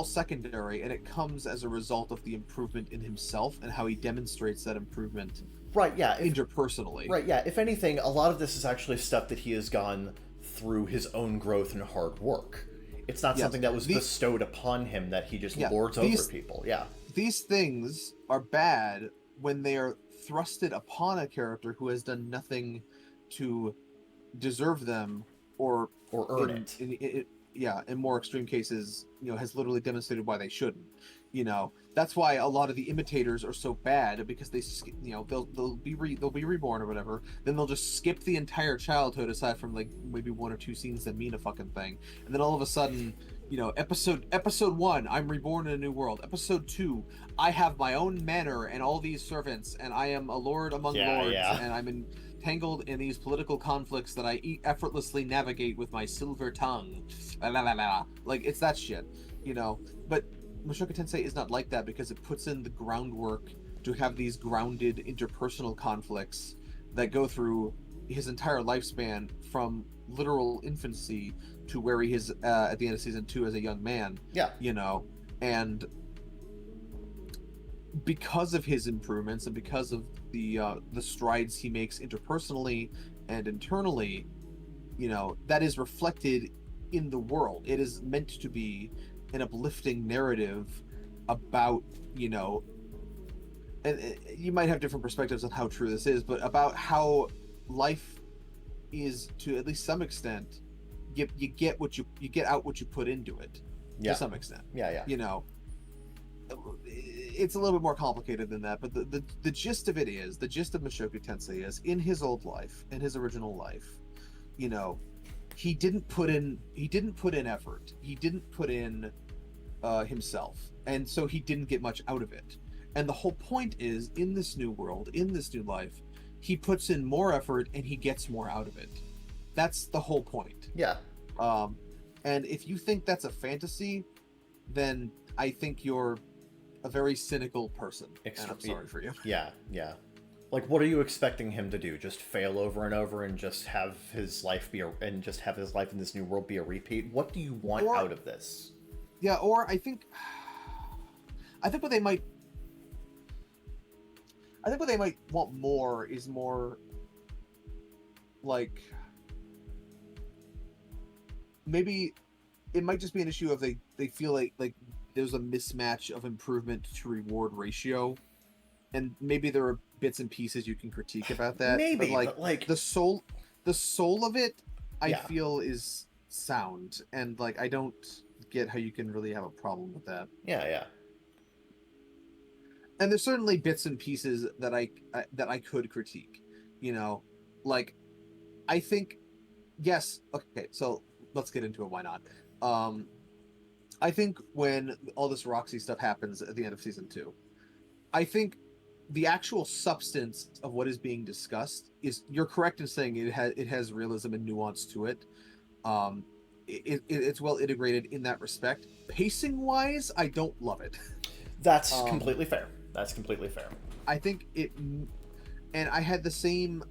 secondary, and it comes as a result of the improvement in himself and how he demonstrates that improvement
Right, yeah.
interpersonally.
Right, yeah. If anything, a lot of this is actually stuff that he has gone through his own growth and hard work. It's not something that was bestowed upon him that he just lords over people. Yeah.
These things are bad when they are thrusted upon a character who has done nothing to deserve them, or
earn it.
In more extreme cases, has literally demonstrated why they shouldn't. That's why a lot of the imitators are so bad, because they'll be reborn or whatever, then they'll just skip the entire childhood aside from like maybe one or two scenes that mean a fucking thing, and then all of a sudden, episode 1, I'm reborn in a new world. Episode 2, I have my own manor and all these servants, and I am a lord among lords, and I'm entangled in these political conflicts that I effortlessly navigate with my silver tongue. La, la, la, la. Like, it's that shit, But Mushoku Tensei is not like that, because it puts in the groundwork to have these grounded interpersonal conflicts that go through his entire lifespan, from literal infancy to where he is at the end of season 2 as a young man.
Yeah.
And because of his improvements and because of the strides he makes interpersonally and internally, that is reflected in the world. It is meant to be an uplifting narrative about, and you might have different perspectives on how true this is, but about how life is, to at least some extent, you get out what you put into it, to some extent.
Yeah.
It's a little bit more complicated than that, but the gist of Mushoku Tensei is, in his old life, in his original life, he didn't put in effort. He didn't put in himself, and so he didn't get much out of it. And the whole point is, in this new world, in this new life, he puts in more effort and he gets more out of it. That's the whole point.
Yeah.
And if you think that's a fantasy, then I think you're a very cynical person. And I'm sorry for you.
Yeah. Like, what are you expecting him to do? Just fail over and over and just have his life in this new world be a repeat? What do you want out of this?
Yeah, or I think what they might want more is more like maybe it might just be an issue of they feel like there's a mismatch of improvement to reward ratio, and maybe there are bits and pieces you can critique about that.
Maybe,
but
like
the soul of it, I
Yeah.
feel is sound, and like I don't get how you can really have a problem with that.
yeah.
And there's certainly bits and pieces that I could critique, you know, like I think yes, okay, so let's get into it. Why not? I think when all this Roxy stuff happens at the end of season 2, I think the actual substance of what is being discussed is, you're correct in saying it has realism and nuance to it. It's well integrated in that respect. Pacing wise, I don't love it.
That's completely fair. That's completely fair.
I think it, and I had the same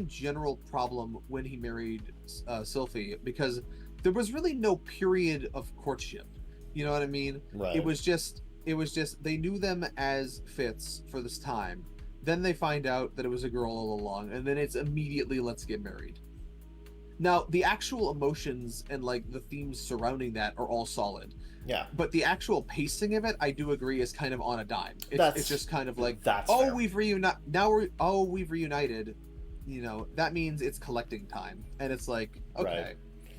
general problem when he married Sylphie, because there was really no period of courtship. You know what I mean?
Right.
It was just they knew them as Fitz for this time. Then they find out that it was a girl all along, and then it's immediately let's get married. Now, the actual emotions and like the themes surrounding that are all solid.
Yeah.
But the actual pacing of it, I do agree, is kind of on a dime. It's just kind of like,
that's
oh,
fair.
we've reunited. You know, that means it's collecting time, and it's like, okay,
Right.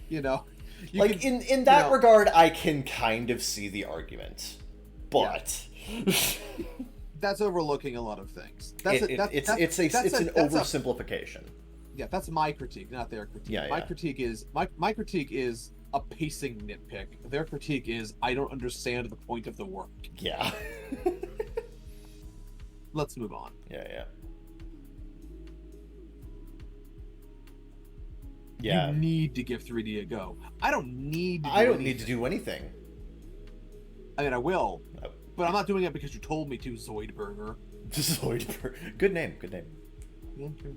you know,
like in that regard, I can kind of see the argument, but
that's overlooking a lot of things.
It's an oversimplification.
Yeah, that's my critique, not their critique.
Yeah,
my critique is my critique is a pacing nitpick. Their critique is I don't understand the point of the work.
Yeah.
Let's move on.
Yeah.
You need to give 3D a go. I don't need to
do anything.
I mean, I will,
Oh.
but I'm not doing it because you told me to, Zoidberger.
Zoidberger. Good name.
Yeah, true.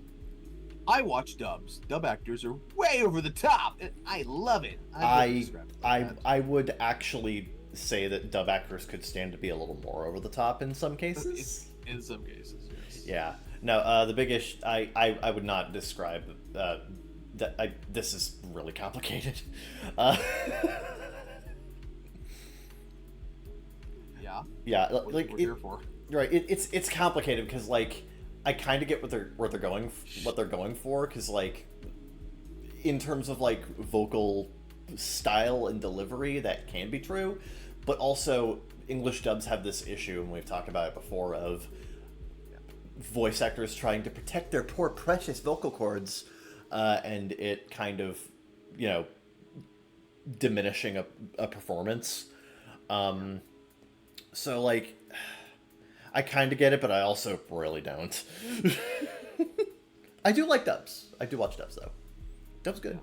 I watch dubs. Dub actors are way over the top, and I love it.
I would actually say that dub actors could stand to be a little more over the top in some cases.
In some cases, yes.
Yeah. No, the big issue, I would not describe this is really complicated. Yeah, like
we're here for.
Right. It's complicated because like I kind of get what they're going for, because like in terms of like vocal style and delivery, that can be true, but also English dubs have this issue, and we've talked about it before, of voice actors trying to protect their poor precious vocal cords, and it kind of, diminishing a performance. So like I kind of get it, but I also really don't. I do like dubs. I do watch dubs though. Dubs good.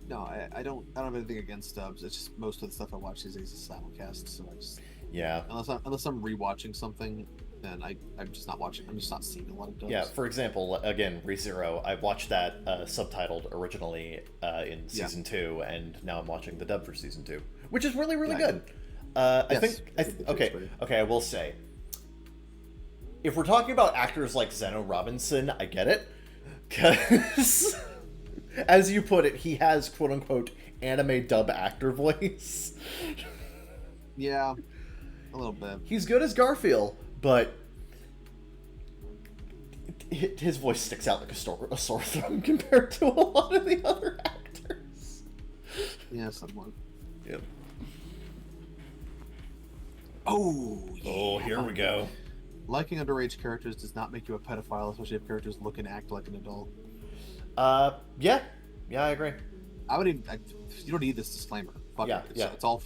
No, I don't have anything against dubs. It's just most of the stuff I watch these days is simulcast, so I just unless I'm rewatching something, then I'm just not watching. I'm just not seeing a lot of dubs.
Yeah, for example, again, ReZero, I watched that subtitled originally in season 2, and now I'm watching the dub for season 2, which is really good.
Yes,
I will say, if we're talking about actors like Zeno Robinson, I get it, because as you put it, he has quote unquote anime dub actor voice.
Yeah, a little bit.
He's good as Garfield, but his voice sticks out like a sore thumb compared to a lot of the other actors.
Yeah, somewhat.
Yep.
Oh,
here we go.
Liking underage characters does not make you a pedophile, especially if characters look and act like an adult.
Yeah, I agree.
You don't need this disclaimer. Fuck
Yeah,
it.
yeah.
Sorry.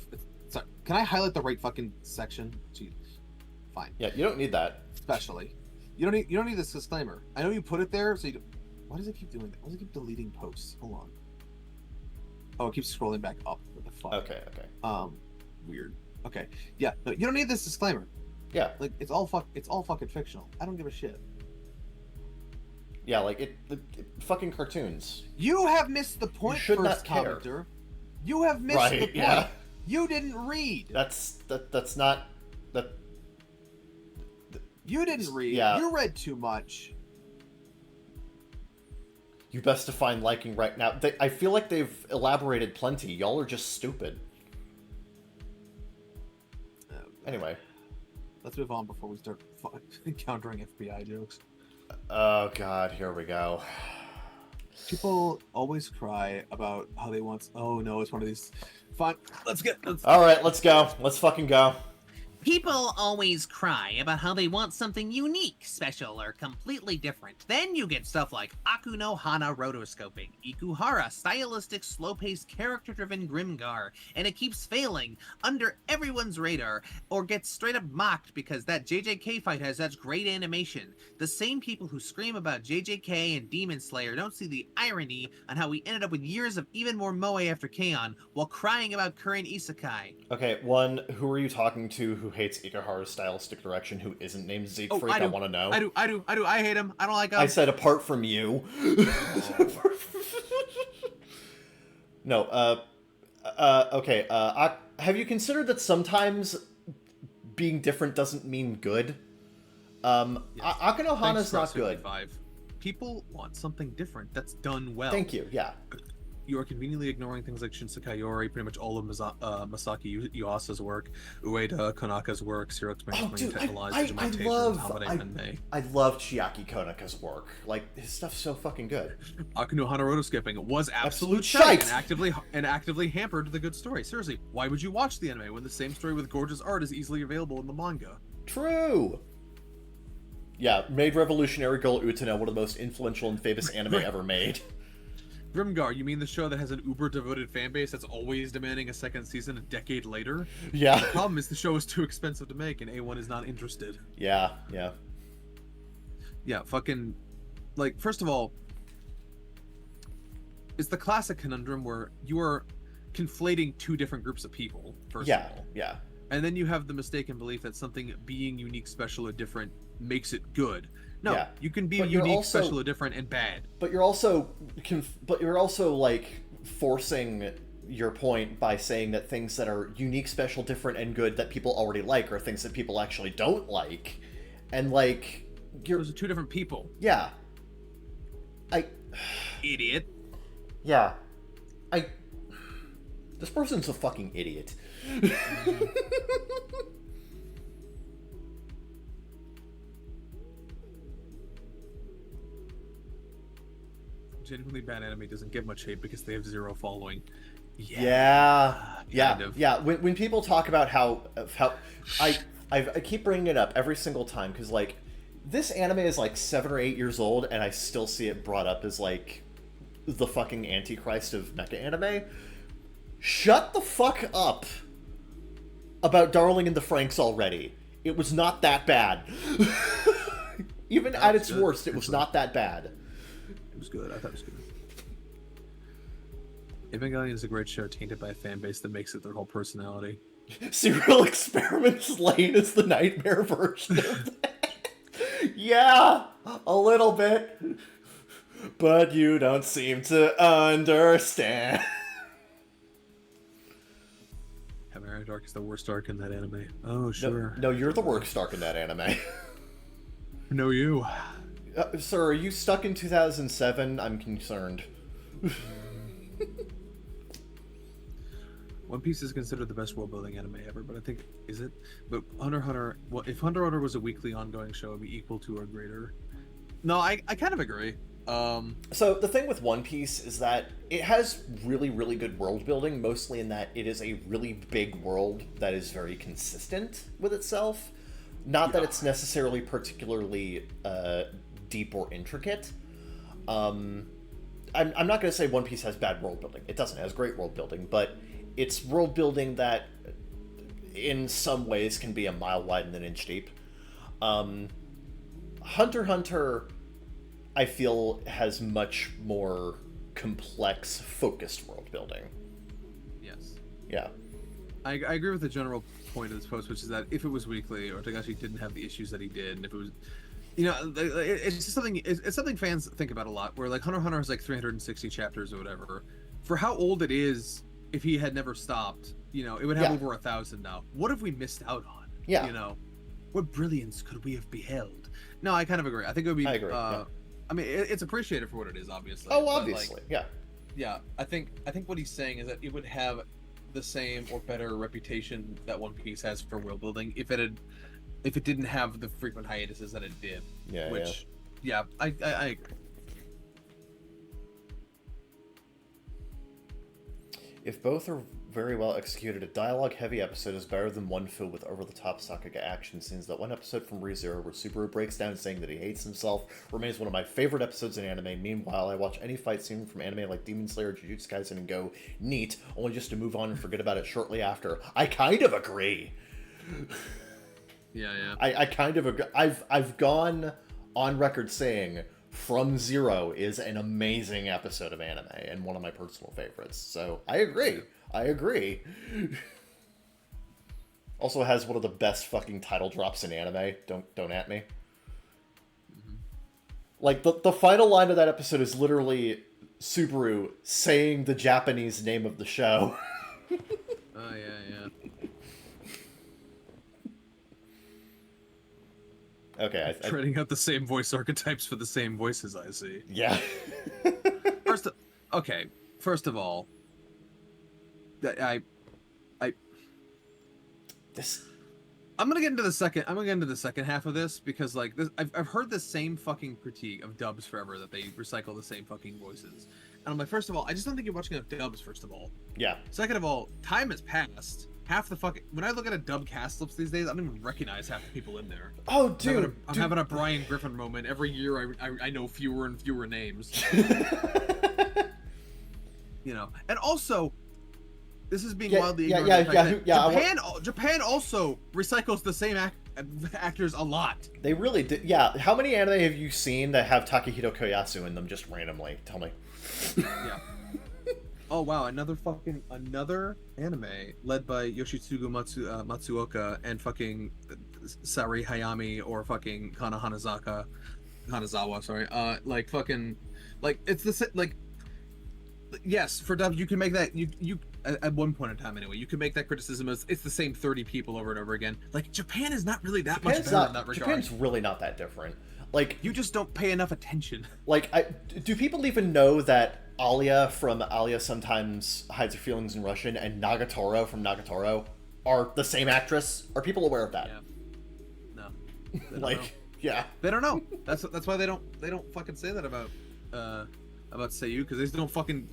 Can I highlight the right fucking section? Gee, fine.
Yeah, you don't need that.
Especially, you don't need this disclaimer. I know you put it there, so you. Why does it keep doing that? Why does it keep deleting posts? Hold on. Oh, it keeps scrolling back up. What the fuck?
Okay.
Weird. Okay. Yeah. No, you don't need this disclaimer.
Yeah.
Like it's all fucking fictional. I don't give a shit.
Yeah, like it fucking cartoons.
You have missed the point,
You should
first
not care.
commenter. You have missed
Right,
the point.
yeah.
You didn't read.
That's not that.
You didn't read.
Yeah.
You read too much.
You best define liking right now. I feel like they've elaborated plenty. Y'all are just stupid. Anyway.
Let's move on before we start encountering FBI jokes.
Oh god, here we go.
People always cry about how they want... Oh no, it's one of these... Fine, let's...
Alright, let's go. Let's fucking go.
People always cry about how they want something unique, special, or completely different. Then you get stuff like Aku no Hana rotoscoping, Ikuhara stylistic, slow-paced, character-driven Grimgar, and it keeps failing under everyone's radar, or gets straight up mocked because that JJK fight has such great animation. The same people who scream about JJK and Demon Slayer don't see the irony on how we ended up with years of even more moe after K-On! While crying about current isekai.
Okay, one, who are you talking to who hates Ikuhara's stylistic direction, who isn't named Zeke Freak? I want to know.
I do. I hate him. I don't like him.
I said apart from you. No, okay, have you considered that sometimes being different doesn't mean good?
Yes.
Akano Hana's not good.
People want something different that's done well.
Thank you, yeah.
You are conveniently ignoring things like Shinsekai Yori, pretty much all of Masaki Yuasa's work, Ueda Konaka's work, Zero Experiment,
I love Chiaki Konaka's work. Like, his stuff's so fucking good.
Akuno Hanaroto skipping was absolute
shite
and actively hampered the good story. Seriously, why would you watch the anime when the same story with gorgeous art is easily available in the manga?
True. Yeah, made Revolutionary Girl Utano one of the most influential and famous anime ever made.
Grimgar, you mean the show that has an uber-devoted fan base that's always demanding a second season a decade later?
Yeah.
The problem is the show is too expensive to make and A1 is not interested.
Yeah.
Yeah, fucking... Like, first of all, it's the classic conundrum where you are conflating two different groups of people, first of all.
Yeah.
And then you have the mistaken belief that something being unique, special, or different makes it good. No, you can be unique, special, or different, and bad.
But you're also like forcing your point by saying that things that are unique, special, different, and good that people already like are things that people actually don't like, and like
those are two different people.
Yeah.
Idiot.
Yeah. This person's a fucking idiot.
Genuinely bad anime doesn't get much hate because they have zero following.
Yeah.
Kind of.
When people talk about how I keep bringing it up every single time because like this anime is like 7 or 8 years old and I still see it brought up as like the fucking antichrist of mecha anime. Shut the fuck up about Darling in the Franxx already. It was not that bad. Even at its worst, it was not that bad.
It was good. I thought it was good. Evangelion is a great show tainted by a fan base that makes it their whole personality.
Serial Experiments Lane is the nightmare version of that. Yeah, a little bit. But you don't seem to understand.
Hammer Dark is the worst arc in that anime. Oh, sure.
No, you're the worst arc in that anime.
No, you.
Sir, are you stuck in 2007? I'm concerned.
One Piece is considered the best world-building anime ever, but I think, is it? But Hunter x Hunter, well, if Hunter x Hunter was a weekly ongoing show, it would be equal to or greater. No, I kind of agree.
So the thing with One Piece is that it has really, really good world building, mostly in that it is a really big world that is very consistent with itself. Not that it's necessarily particularly deep or intricate. I'm not going to say One Piece has bad world building. It doesn't. It has great world building, but it's world building that in some ways can be a mile wide and an inch deep. Hunter x Hunter, I feel, has much more complex, focused world building.
Yes.
Yeah.
I agree with the general point of this post, which is that if it was weekly, or Togashi didn't have the issues that he did, and if it was, it's just something. It's something fans think about a lot. Where like Hunter x Hunter has like 360 chapters or whatever. For how old it is, if he had never stopped, you know, it would have
Yeah.
over 1,000 now. What have we missed out on?
Yeah.
You know, what brilliance could we have beheld? No, I kind of agree. I think it would be.
I agree, yeah.
I mean, it's appreciated for what it is, obviously.
Oh,
but,
obviously,
like,
yeah.
yeah. I think what he's saying is that it would have the same or better reputation that One Piece has for world building if it didn't have the frequent hiatuses that it did.
Yeah,
Which, yeah, I agree.
If both are very well executed, a dialogue-heavy episode is better than one filled with over-the-top Sasuke action scenes. That one episode from ReZero where Subaru breaks down saying that he hates himself remains one of my favorite episodes in anime. Meanwhile, I watch any fight scene from anime like Demon Slayer or Jujutsu Kaisen and go, neat, only just to move on and forget about it shortly after. I kind of agree.
Yeah.
I kind of agree. I've gone on record saying From Zero is an amazing episode of anime and one of my personal favorites. So I agree. I agree. Also has one of the best fucking title drops in anime. Don't at me.
Mm-hmm.
Like the final line of that episode is literally Subaru saying the Japanese name of the show.
Oh yeah.
Okay,
Trading out the same voice archetypes for the same voices, I see.
yeah.
First of all,
This.
I'm gonna get into the second half of this because like this, I've heard the same fucking critique of dubs forever, that they recycle the same fucking voices, and I'm like, first of all, I just don't think you're watching enough dubs. First of all,
Yeah.
second of all, time has passed. Half the fucking when I look at a dub cast lips these days, I don't even recognize half the people in there.
Oh, dude.
I'm having a Brian Griffin moment. Every year, I know fewer and fewer names. You know, and also, this is being wildly ignorant. Japan also recycles the same actors a lot.
They really did. Yeah. How many anime have you seen that have Takahito Koyasu in them just randomly? Tell me.
Yeah. Oh wow, another anime led by Yoshitsugu Matsuoka and fucking Sari Hayami or fucking Kana Hanazawa, sorry. Like fucking, like it's the like. Yes, for dub you can make that you at one point in time anyway you can make that criticism as it's the same 30 people over and over again. Like Japan is not really that much better in that regard.
Japan's really not that different. Like
you just don't pay enough attention.
Like do people even know that Alia from Alia Sometimes Hides Her Feelings in Russian and Nagatoro from Nagatoro are the same actress? Are people aware of that?
Yeah. No.
Like, yeah.
They don't know. That's why they don't fucking say that about Seiyu, because they don't fucking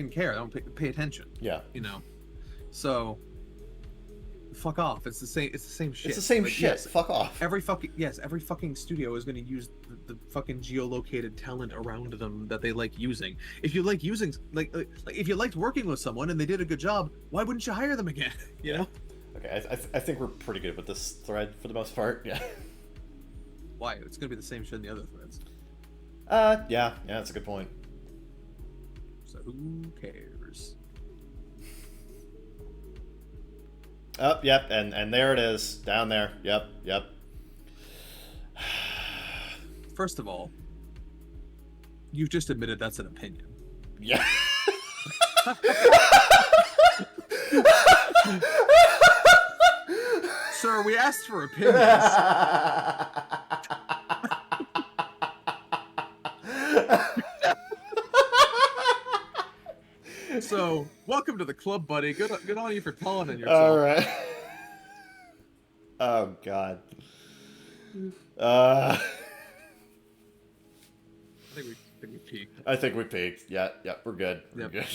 care. They don't pay attention.
Yeah.
You know. So fuck off. It's the same shit.
It's the same
But
shit.
yes,
Fuck off.
every fucking studio is going to use the fucking geolocated talent around them that they like using. If you like using like if you liked working with someone and they did a good job, why wouldn't you hire them again? You know?
Okay, I think we're pretty good with this thread for the most part. Yeah.
Why? It's going to be the same shit in the other threads.
Yeah, that's a good point.
So who cares?
Oh, yep, and there it is, down there. Yep.
First of all, you've just admitted that's an opinion.
Yeah.
Sir, we asked for opinions. So, welcome to the club, buddy. Good on you for calling in yourself.
All right. Oh God.
I think we peaked.
I think we peaked. Yeah, we're good. We're
Yep.
good.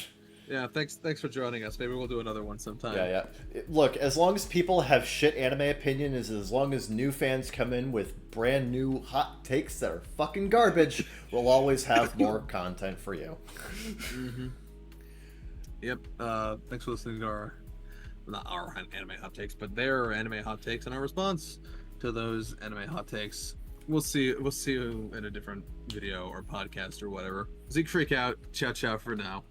Yeah, thanks for joining us. Maybe we'll do another one sometime.
Yeah. Look, as long as people have shit anime opinion, as long as new fans come in with brand new hot takes that are fucking garbage, we'll always have more content for you.
Mm-hmm. Yep. Thanks for listening to not our anime hot takes, but their anime hot takes and our response to those anime hot takes. We'll see you in a different video or podcast or whatever. Zeke freak out. Ciao for now.